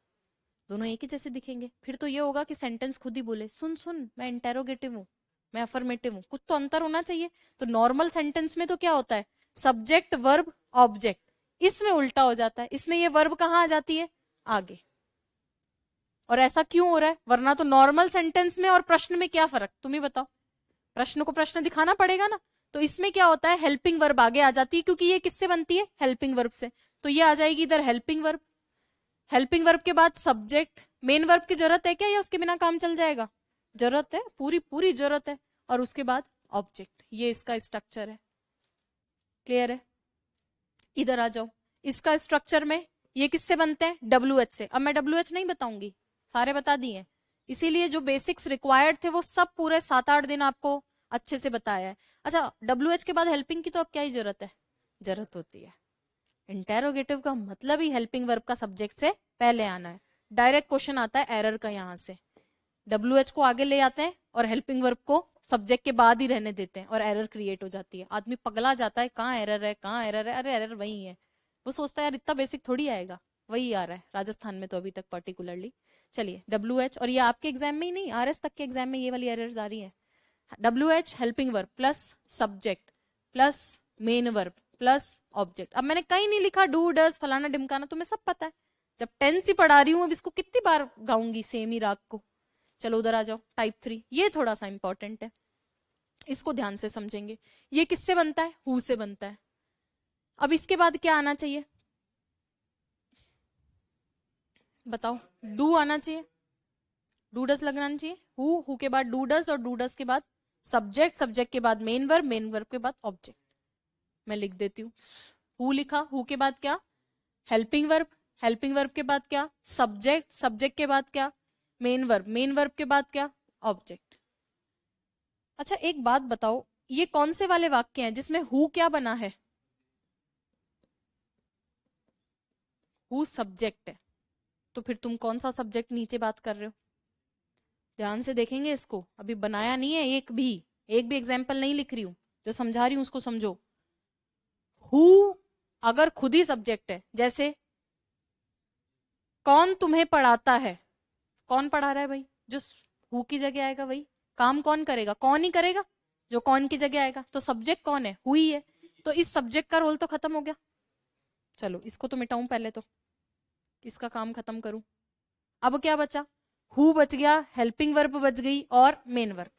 दोनों एक ही जैसे दिखेंगे। फिर तो ये होगा कि सेंटेंस खुद ही बोले, सुन सुन मैं इंटेरोगेटिव हूँ, मैं अफर्मेटिव हूँ, कुछ तो अंतर होना चाहिए। तो नॉर्मल सेंटेंस में तो क्या होता है, सब्जेक्ट वर्ब ऑब्जेक्ट, इसमें उल्टा हो जाता है, इसमें ये वर्ब कहाँ आ जाती है, आगे। और ऐसा क्यों हो रहा है, वरना तो नॉर्मल सेंटेंस में और प्रश्न में क्या फर्क, तुम ही बताओ, प्रश्न को प्रश्न दिखाना पड़ेगा ना। तो इसमें क्या होता है, हेल्पिंग वर्ब आगे आ जाती है क्योंकि ये किससे बनती है, हेल्पिंग वर्ब से। तो ये आ जाएगी इधर हेल्पिंग वर्ब, हेल्पिंग वर्ब के बाद सब्जेक्ट। मेन वर्ब की जरूरत है क्या या उसके बिना काम चल जाएगा, जरूरत है, पूरी पूरी जरूरत है। और उसके बाद ऑब्जेक्ट, ये इसका स्ट्रक्चर है, क्लियर है। इधर आ जाओ, इसका स्ट्रक्चर में ये किससे बनते हैं, WH से। अब मैं WH नहीं बताऊंगी, सारे बता दिए, इसीलिए जो बेसिक्स रिक्वायर्ड थे वो सब पूरे 7-8 दिन आपको अच्छे से बताया है। अच्छा WH के बाद हेल्पिंग की तो अब क्या ही जरूरत है, जरूरत होती है। इंटेरोगेटिव का मतलब ही हेल्पिंग वर्ब का सब्जेक्ट से पहले आना है। डायरेक्ट क्वेश्चन आता है एरर का, यहां से WH को आगे ले आते हैं और हेल्पिंग वर्ब को सब्जेक्ट के बाद ही रहने देते हैं और एरर क्रिएट हो जाती है। आदमी पगला जाता है, कहाँ एरर है, कहाँ एरर है, अरे एरर वही है। वो सोचता है यार इतना बेसिक थोड़ी आएगा, वही आ रहा है राजस्थान में तो अभी तक पर्टिकुलरली। चलिए WH, और ये आपके एग्जाम में ही नहीं, RS तक के एग्जाम में ये वाली एरर्स आ रही है। WH helping verb plus subject plus main verb plus object. अब मैंने कहीं नहीं लिखा डू डज फलाना ढिमकाना, तुम्हें सब पता है, जब टेंस ही पढ़ा रही हूँ अब इसको कितनी बार गाऊंगी सेम ही राग को। चलो उधर आ जाओ, टाइप 3, ये थोड़ा सा इंपॉर्टेंट है, इसको ध्यान से समझेंगे। ये किससे बनता है, हु से बनता है। अब इसके बाद क्या आना चाहिए बताओ, डू आना चाहिए, डू डस लगना चाहिए, हु के बाद डू डस और डू डस के बाद सब्जेक्ट, सब्जेक्ट के बाद मेन वर्ब, मेन वर्ब के बाद ऑब्जेक्ट। मैं लिख देती हूँ, हु लिखा, हु के बाद क्या, हेल्पिंग वर्ब, हेल्पिंग वर्ब के बाद क्या, सब्जेक्ट, सब्जेक्ट के बाद क्या, मेन वर्ब, मेन वर्ब के बाद क्या, ऑब्जेक्ट। अच्छा एक बात बताओ, ये कौन से वाले वाक्य हैं जिसमें हु क्या बना है, हु सब्जेक्ट है, तो फिर तुम कौन सा सब्जेक्ट नीचे बात कर रहे हो, ध्यान से देखेंगे इसको, अभी बनाया नहीं है एक भी एग्जाम्पल नहीं लिख रही हूं, जो समझा रही हूं उसको समझो। हु अगर खुद ही सब्जेक्ट है, जैसे कौन तुम्हें पढ़ाता है, कौन पढ़ा रहा है भाई, जो हु की जगह आएगा वही काम कौन करेगा, कौन ही करेगा, जो कौन की जगह आएगा, तो सब्जेक्ट कौन है, हु ही है। तो इस सब्जेक्ट का रोल तो खत्म हो गया। चलो इसको तो मिटाऊं पहले, तो इसका काम खत्म करूं। अब क्या बचा, हु बच गया, हेल्पिंग वर्ब बच गई और मेन वर्ब।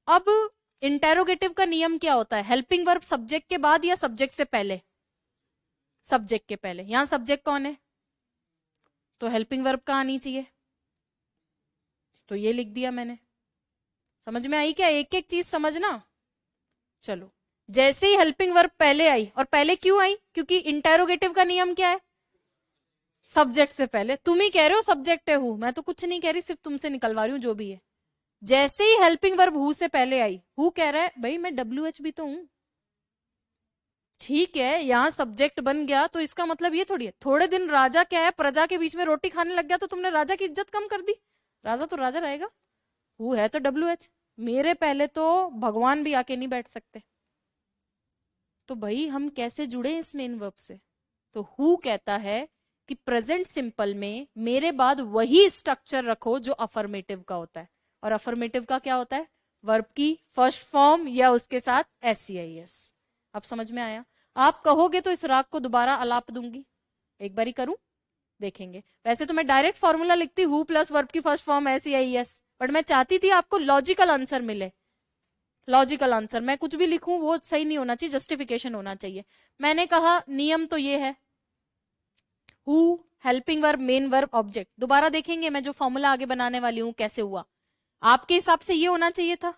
अब इंटेरोगेटिव का नियम क्या होता है, हेल्पिंग वर्ब सब्जेक्ट के बाद या सब्जेक्ट से पहले, सब्जेक्ट के पहले। यहां सब्जेक्ट कौन है, तो हेल्पिंग वर्ब का आनी चाहिए, तो ये लिख दिया मैंने। समझ में आई क्या, एक एक चीज समझना। चलो जैसे ही हेल्पिंग वर्ब पहले आई, और पहले क्यों आई, क्योंकि इंटेरोगेटिव का नियम क्या है, सब्जेक्ट से पहले। तुम ही कह रहे हो सब्जेक्ट है हूं, मैं तो कुछ नहीं कह रही, सिर्फ तुमसे निकलवा रही हूं जो भी है। जैसे ही हेल्पिंग वर्ब हु से पहले आई, हु कह रहा है भाई मैं WH भी तो हूं। ठीक है, यहाँ सब्जेक्ट बन गया तो इसका मतलब ये थोड़ी है थोड़े दिन राजा क्या है प्रजा के बीच में रोटी खाने लग गया तो तुमने राजा की इज्जत कम कर दी। राजा तो राजा रहेगा। हु है तो WH। मेरे पहले तो भगवान भी आके नहीं बैठ सकते। तो भाई हम कैसे जुड़े इस मेन वर्ब से? तो हु कहता है कि प्रेजेंट सिंपल में मेरे बाद वही स्ट्रक्चर रखो जो अफर्मेटिव का होता है। और अफर्मेटिव का क्या होता है? वर्ब की फर्स्ट फॉर्म या उसके साथ SCIS। अब समझ में आया? आप कहोगे तो इस राग को दोबारा अलाप दूंगी, एक बारी करूं, देखेंगे। वैसे तो मैं डायरेक्ट फॉर्मूला लिखती हूँ प्लस वर्ब की फर्स्ट फॉर्म SCIS, बट मैं चाहती थी आपको लॉजिकल आंसर मिले। लॉजिकल आंसर मैं कुछ भी लिखूं वो सही नहीं होना चाहिए, जस्टिफिकेशन होना चाहिए। मैंने कहा नियम तो ये है, who helping verb main verb object. दोबारा देखेंगे मैं जो फॉर्मूला आगे बनाने वाली हूं कैसे हुआ। आपके हिसाब से ये होना चाहिए था।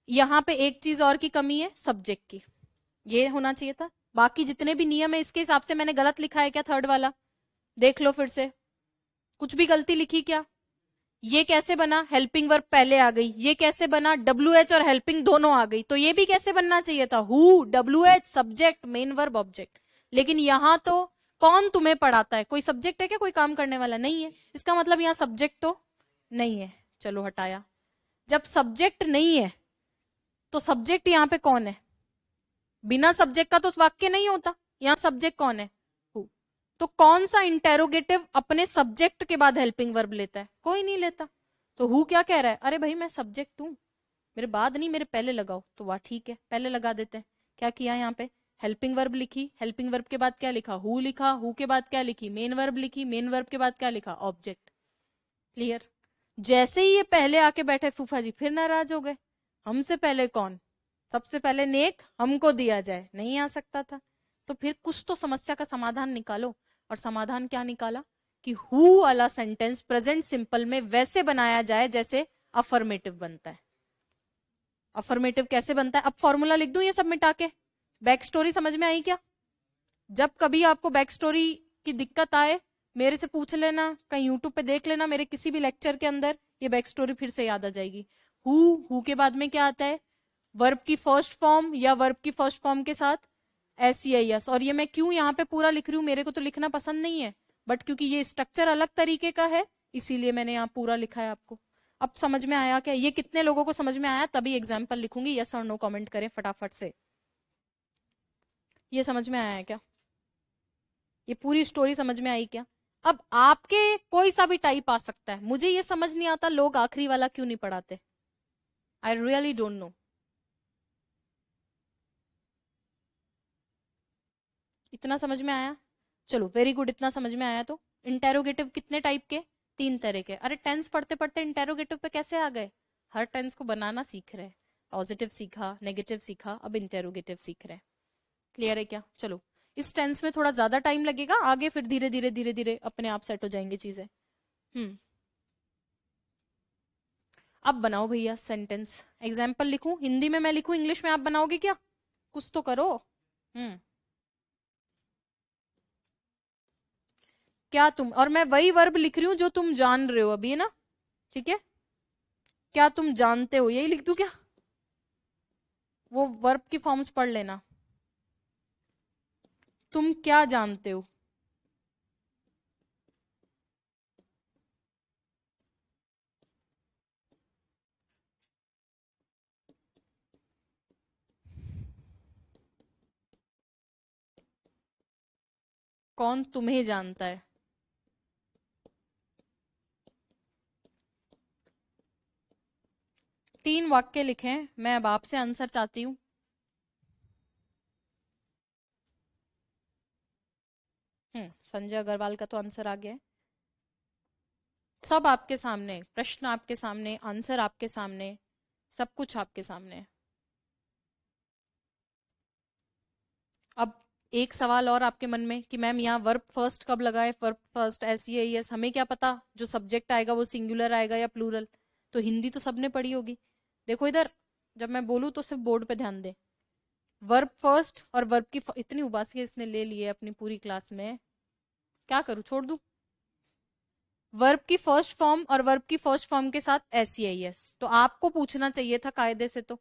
यहां पे एक चीज और की कमी है, सब्जेक्ट की, ये होना चाहिए था। बाकी जितने भी नियम है इसके हिसाब से मैंने गलत लिखा है क्या? थर्ड वाला देख लो फिर से, कुछ भी गलती लिखी क्या? ये कैसे बना? हेल्पिंग वर्ब पहले आ गई। ये कैसे बना? WH और हेल्पिंग दोनों आ गई। तो ये भी कैसे बनना चाहिए था? Who WH subject main verb object. लेकिन यहां तो कौन तुम्हें पढ़ाता है? कोई सब्जेक्ट है क्या? कोई काम करने वाला नहीं है। इसका मतलब यहाँ सब्जेक्ट तो नहीं है। चलो हटाया। जब सब्जेक्ट नहीं है तो सब्जेक्ट यहाँ पे कौन है? बिना सब्जेक्ट का तो वाक्य नहीं होता। यहाँ सब्जेक्ट कौन है? हु। तो कौन सा इंटेरोगेटिव अपने सब्जेक्ट के बाद हेल्पिंग वर्ब लेता है? कोई नहीं लेता। तो हु क्या कह रहा है? अरे भाई मैं सब्जेक्ट हूं, मेरे बाद नहीं मेरे पहले लगाओ। तो वाह ठीक है, पहले लगा देते हैं। क्या किया यहाँ पे? हेल्पिंग वर्ब लिखी, हेल्पिंग वर्ब के बाद क्या लिखा? हु लिखा, हु के बाद क्या लिखी? मेन वर्ब लिखी, मेन वर्ब के बाद क्या लिखा? ऑब्जेक्ट। क्लियर? जैसे ही ये पहले आके बैठे फूफा जी फिर नाराज हो गए। हमसे पहले कौन? सबसे पहले नेक हमको दिया जाए, नहीं आ सकता था। तो फिर कुछ तो समस्या का समाधान निकालो। और समाधान क्या निकाला? कि हु वाला सेंटेंस प्रेजेंट सिंपल में वैसे बनाया जाए जैसे अफर्मेटिव बनता है। अफर्मेटिव कैसे बनता है? अब फॉर्मूला लिख दूं ये सब मिटा के? बैक स्टोरी समझ में आई क्या? जब कभी आपको बैक स्टोरी की दिक्कत आए मेरे से पूछ लेना, कहीं यूट्यूब पे देख लेना, मेरे किसी भी लेक्चर के अंदर ये बैक स्टोरी फिर से याद आ जाएगी। हु के बाद में क्या आता है? वर्ब की फर्स्ट फॉर्म या वर्ब की फर्स्ट फॉर्म के साथ SCIS। और ये मैं क्यों यहाँ पे पूरा लिख रही हूँ? मेरे को तो लिखना पसंद नहीं है, बट क्योंकि ये स्ट्रक्चर अलग तरीके का है इसीलिए मैंने यहाँ पूरा लिखा है आपको। अब समझ में आया क्या? ये कितने लोगों को समझ में आया? तभी एग्जाम्पल लिखूंगी, यस और नो कमेंट करें फटाफट से। ये समझ में आया है क्या? ये पूरी स्टोरी समझ में आई क्या? अब आपके कोई सा भी टाइप आ सकता है, मुझे ये समझ नहीं आता लोग आखिरी वाला क्यों नहीं पढ़ाते। I really don't know. इतना समझ में आया? चलो वेरी गुड, इतना समझ में आया तो इंटेरोगेटिव कितने टाइप के? तीन तरह के। अरे टेंस पढ़ते पढ़ते इंटेरोगेटिव पे कैसे आ गए? हर टेंस को बनाना सीख रहे हैं। पॉजिटिव सीखा, नेगेटिव सीखा, अब इंटेरोगेटिव सीख रहे हैं। क्लियर है क्या? चलो, इस टेंस में थोड़ा ज्यादा टाइम लगेगा, आगे फिर धीरे धीरे धीरे धीरे अपने आप सेट हो जाएंगे चीजें। हम्म। अब बनाओ भैया सेंटेंस। एग्जाम्पल लिखूं हिंदी में, मैं लिखूं इंग्लिश में, आप बनाओगे क्या? कुछ तो करो। हम्म। क्या तुम, और मैं वही वर्ब लिख रही हूं जो तुम जान रहे हो अभी, है ना? ठीक है। क्या तुम जानते हो, यही लिख दूं क्या? वो वर्ब की फॉर्म्स पढ़ लेना। तुम क्या जानते हो? कौन तुम्हें जानता है? तीन वाक्य लिखे, मैं अब आपसे आंसर चाहती हूँ। संजय अग्रवाल का तो आंसर आ गया है। सब आपके सामने, प्रश्न आपके सामने, आंसर आपके सामने, सब कुछ आपके सामने है। अब एक सवाल और आपके मन में कि मैम यहाँ वर्ब फर्स्ट कब लगाए? वर्ब फर्स्ट SCIS, हमें क्या पता जो सब्जेक्ट आएगा वो सिंगुलर आएगा या प्लूरल? तो हिंदी तो सबने पढ़ी होगी। देखो इधर, जब मैं बोलूँ तो सिर्फ बोर्ड पे ध्यान दे। वर्ब फर्स्ट और वर्ब की इतनी उबासी इसने ले ली है अपनी पूरी क्लास में, क्या करूँ, छोड़ दूं? वर्ब की फर्स्ट फॉर्म और वर्ब की फर्स्ट फॉर्म के साथ एस। तो आपको पूछना चाहिए था कायदे से तो,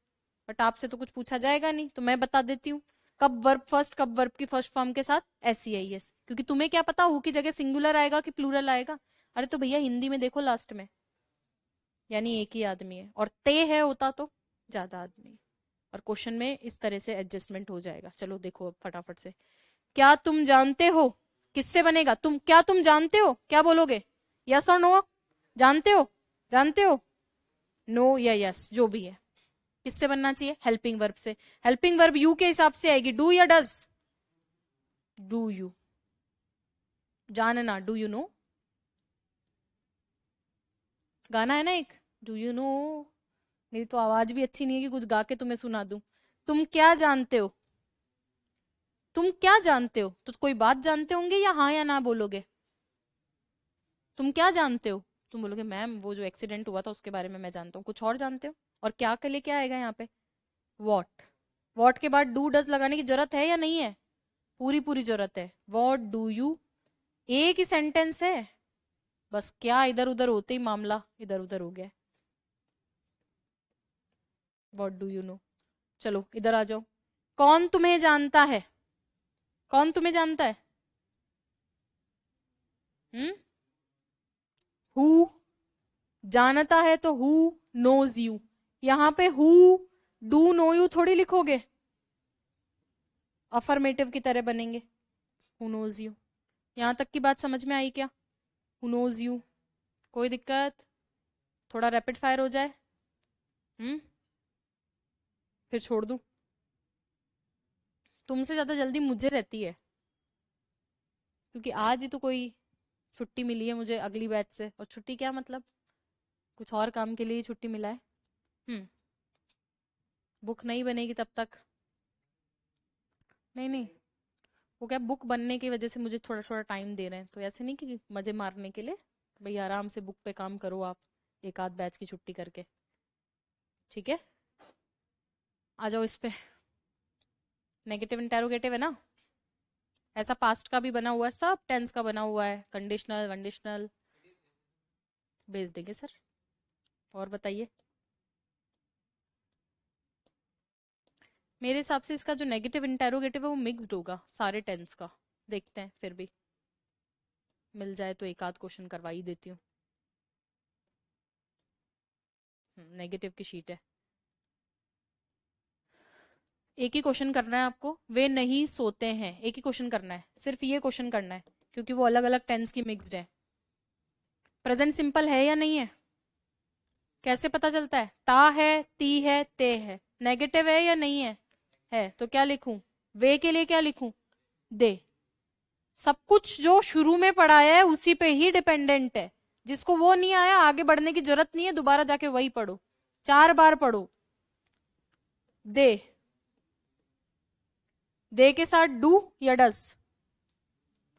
बट आपसे तो कुछ पूछा जाएगा नहीं, तो मैं बता देती हूँ कब वर्ब फर्स्ट, कब वर्ब की फर्स्ट फॉर्म के साथ एस, क्योंकि तुम्हें क्या पता हु की जगह सिंगुलर आएगा कि प्लूरल आएगा। अरे तो भैया हिंदी में देखो लास्ट में, यानी एक ही आदमी है, और ते है होता तो ज्यादा आदमी, और क्वेश्चन में इस तरह से एडजस्टमेंट हो जाएगा। चलो देखो अब फटाफट से, क्या तुम जानते हो, किससे बनेगा, तुम क्या तुम जानते हो, क्या बोलोगे, यस और नो, जानते हो, जानते हो, नो या यस जो भी है। किससे बनना चाहिए, हेल्पिंग वर्ब से। हेल्पिंग वर्ब यू के हिसाब से आएगी, डू या डज, डू यू, जानना, डू यू नो, गाना है ना एक, डू यू नो। मेरी तो आवाज भी अच्छी नहीं है कि कुछ गा के तुम्हें सुना दूं। तुम क्या जानते हो, तुम क्या जानते हो, तो कोई बात जानते होंगे या हाँ या ना बोलोगे, तुम क्या जानते हो, तुम बोलोगे मैम वो जो एक्सीडेंट हुआ था उसके बारे में मैं जानता हूँ, कुछ और जानते हो, और क्या के लिए क्या आएगा यहाँ पे, वॉट। वॉट के बाद डू डज लगाने की जरूरत है या नहीं है, पूरी पूरी जरूरत है। वॉट डू यू, एक ही सेंटेंस है, बस क्या इधर उधर होते ही मामला इधर उधर हो गया। What do you know. चलो इधर आ जाओ, कौन तुम्हें जानता है, कौन तुम्हें जानता है, हम्म, हु, जानता है तो हु नोज यू, यहाँ पे हु डू नो यू थोड़ी लिखोगे, अफर्मेटिव की तरह बनेंगे, हु नोज यू। यहां तक की बात समझ में आई क्या, हु नोज यू, कोई दिक्कत, थोड़ा रैपिड फायर हो जाए, फिर छोड़ दूं, तुमसे ज्यादा जल्दी मुझे रहती है, क्योंकि आज ही तो कोई छुट्टी मिली है मुझे अगली बैच से, और छुट्टी क्या मतलब, कुछ और काम के लिए ही छुट्टी मिला है। बुक नहीं बनेगी तब तक, नहीं नहीं, वो क्या बुक बनने की वजह से मुझे थोड़ा थोड़ा टाइम दे रहे हैं, तो ऐसे नहीं कि मजे मारने के लिए, भाई आराम से बुक पे काम करो आप, एक आध बैच की छुट्टी करके, ठीक है। आ जाओ इस पे, नेगेटिव इंटेरोगेटिव है ना, ऐसा पास्ट का भी बना हुआ है, सब टेंस का बना हुआ है, कंडीशनल वंडीशनल, भेज देंगे सर। और बताइए, मेरे हिसाब से इसका जो नेगेटिव इंटेरोगेटिव है वो मिक्स्ड होगा सारे टेंस का, देखते हैं, फिर भी मिल जाए तो एक आध क्वेश्चन करवा ही देती हूँ। नेगेटिव की शीट है, एक ही क्वेश्चन करना है आपको, वे नहीं सोते हैं, एक ही क्वेश्चन करना है, सिर्फ ये क्वेश्चन करना है, क्योंकि वो अलग अलग टेंस की मिक्स्ड है। प्रेजेंट सिंपल है या नहीं है, कैसे पता चलता है, ता है, ती है, ते है, नेगेटिव है या नहीं है तो क्या लिखूं, वे के लिए क्या लिखूं, दे, सब कुछ जो शुरू में पढ़ाया है उसी पे ही डिपेंडेंट है, जिसको वो नहीं आया आगे बढ़ने की जरूरत नहीं है, दोबारा जाके वही पढ़ो, 4 बार पढ़ो। दे, दे के साथ डू या डस,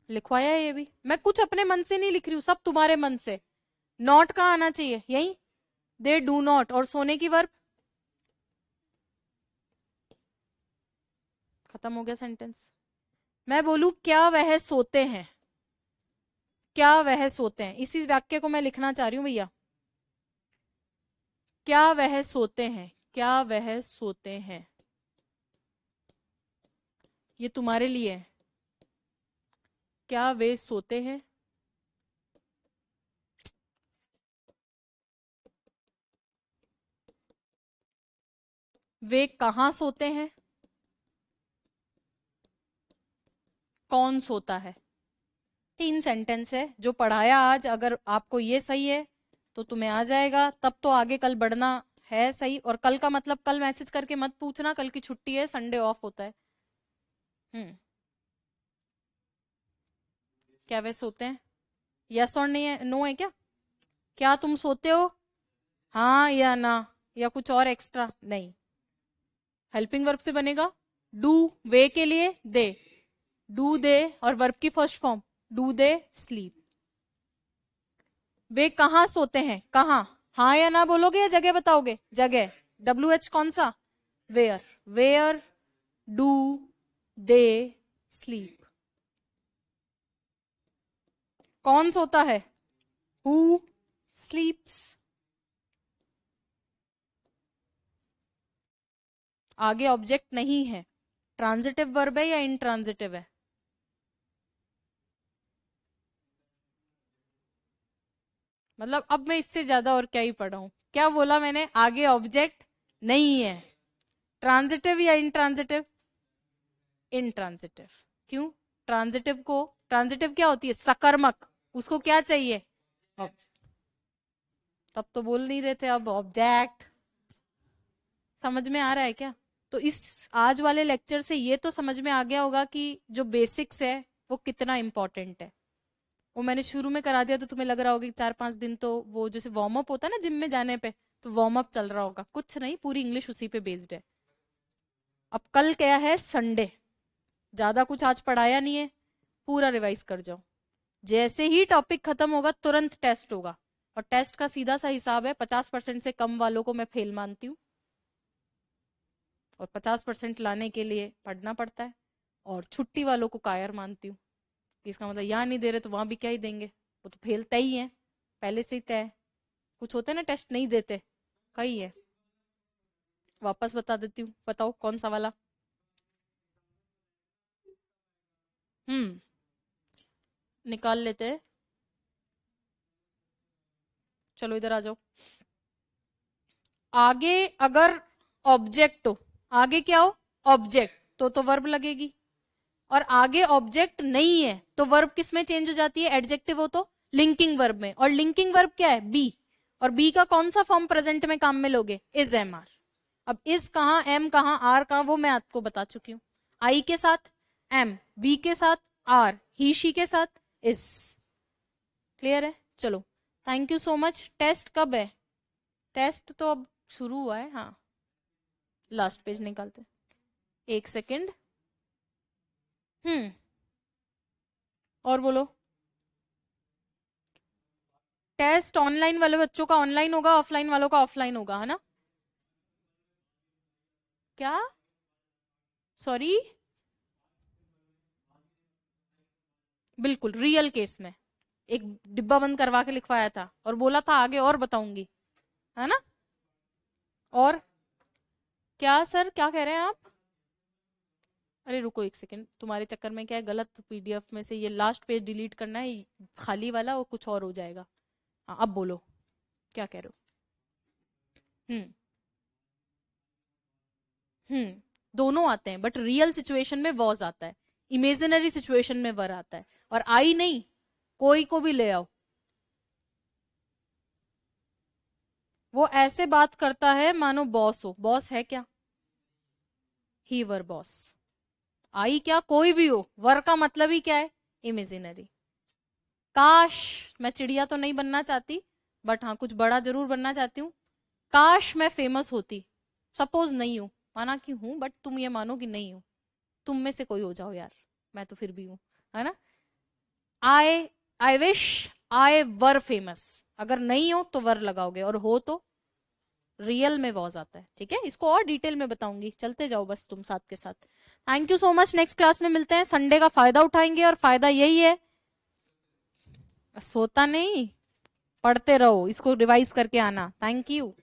लिखवाया है ये भी, मैं कुछ अपने मन से नहीं लिख रही हूं, सब तुम्हारे मन से। नॉट कहाँ आना चाहिए, यही, दे डू नॉट, और सोने की वर्ब, खत्म हो गया सेंटेंस। मैं बोलूं क्या वह सोते हैं, क्या वह सोते हैं, इसी वाक्य को मैं लिखना चाह रही हूं भैया, क्या वह सोते हैं, क्या वह सोते हैं, ये तुम्हारे लिए है, क्या वे सोते हैं, वे कहाँ सोते हैं, कौन सोता है। 3 सेंटेंस है जो पढ़ाया आज, अगर आपको ये सही है तो तुम्हें आ जाएगा, तब तो आगे कल बढ़ना है सही, और कल का मतलब कल मैसेज करके मत पूछना, कल की छुट्टी है, संडे ऑफ होता है। हम्म, क्या वे सोते हैं, यस और नहीं है, नो है क्या, क्या तुम सोते हो, हाँ या ना, या कुछ और एक्स्ट्रा नहीं। हेल्पिंग वर्ब से बनेगा, डू, वे के लिए दे, डू दे, और वर्ब की first form, do they sleep. वे कहाँ सोते हैं, कहाँ, हाँ या ना बोलोगे या जगह बताओगे, जगह, WH कौन सा, where, where do they sleep, कौन सोता है, हु स्लीप्स। आगे ऑब्जेक्ट नहीं है, ट्रांजिटिव वर्ब है या इंट्रांजिटिव है? मतलब अब मैं इससे ज्यादा और क्या ही पढ़ाऊं। क्या बोला मैंने? आगे ऑब्जेक्ट नहीं है, ट्रांजिटिव या इंट्रांजिटिव? इंट्रांजिटिव। क्यों? ट्रांजिटिव क्या होती है? सकर्मक। उसको क्या चाहिए? तब तो बोल नहीं रहे थे, अब ऑब्जेक्ट। समझ में आ रहा है क्या? तो इस आज वाले लेक्चर से ये तो समझ में आ गया होगा कि जो बेसिक्स है वो कितना इंपॉर्टेंट है। वो मैंने शुरू में करा दिया तो तुम्हें लग रहा होगा कि 4-5 दिन तो वो जैसे वार्म अप होता है ना जिम में जाने पे, तो वार्म अप चल रहा होगा। कुछ नहीं, पूरी इंग्लिश उसी पे बेस्ड है। अब कल क्या है? संडे। ज्यादा कुछ आज पढ़ाया नहीं है, पूरा रिवाइज कर जाओ। जैसे ही टॉपिक खत्म होगा तुरंत टेस्ट होगा, और टेस्ट का सीधा सा हिसाब है 50% से कम वालों को मैं फेल मानती हूँ, और 50% लाने के लिए पढ़ना पड़ता है, और छुट्टी वालों को कायर मानती हूँ। इसका मतलब यहाँ नहीं दे रहे तो वहां भी क्या ही देंगे, वो तो फेल तय ही है, पहले से ही तय है। कुछ होते हैं ना टेस्ट नहीं देते, कही है। वापस बता देती हूँ, बताओ कौन सा वाला? हम्म, निकाल लेते हैं। चलो इधर आ जाओ। आगे अगर ऑब्जेक्ट हो, आगे क्या हो? ऑब्जेक्ट, तो वर्ब लगेगी। और आगे ऑब्जेक्ट नहीं है तो वर्ब किस में चेंज हो जाती है? एडजेक्टिव हो तो लिंकिंग वर्ब में। और लिंकिंग वर्ब क्या है? बी। और बी का कौन सा फॉर्म प्रेजेंट में काम में लोगे? Is, am, are. अब इज कहां, एम कहां, आर कहां, वो मैं आपको बता चुकी हूँ। आई के साथ एम, बी के साथ आर, ही शी के साथ इज। क्लियर है? चलो, thank you so much. Test कब है? टेस्ट तो अब शुरू हुआ है। हाँ, लास्ट पेज निकालते, एक सेकेंड। हम्म, और बोलो। टेस्ट ऑनलाइन वाले बच्चों का ऑनलाइन होगा, ऑफलाइन वालों का ऑफलाइन होगा, है ना? क्या? सॉरी? बिल्कुल रियल केस में एक डिब्बा बंद करवा के लिखवाया था और बोला था आगे और बताऊंगी, है ना? और क्या सर, क्या कह रहे हैं आप? अरे रुको एक सेकंड, तुम्हारे चक्कर में क्या है, गलत पीडीएफ में से ये लास्ट पेज डिलीट करना है, खाली वाला वो कुछ और हो जाएगा। हाँ, अब बोलो, क्या कह रहे हो? हम्म। दोनों आते हैं, बट रियल सिचुएशन में वॉज आता है, इमेजिनरी सिचुएशन में वर आता है। और आई नहीं, कोई को भी ले आओ, वो ऐसे बात करता है मानो बॉस हो। बॉस है क्या? ही वर बॉस। आई क्या, कोई भी हो, वर का मतलब ही क्या है? इमेजिनरी। काश, मैं चिड़िया तो नहीं बनना चाहती, बट हाँ कुछ बड़ा जरूर बनना चाहती हूँ। काश मैं फेमस होती। सपोज नहीं हूं, माना कि हूं, बट तुम ये मानो कि नहीं हूं। तुम में से कोई हो जाओ यार, मैं तो फिर भी हूं, है ना? I I wish I were famous. अगर नहीं हो तो वर लगाओगे, और हो तो रियल में वॉज आता है। ठीक है, इसको और डिटेल में बताऊंगी, चलते जाओ बस तुम साथ के साथ। Thank you so much, next class में मिलते हैं। संडे का फायदा उठाएंगे, और फायदा यही है, सोता नहीं, पढ़ते रहो, इसको रिवाइज करके आना। Thank you.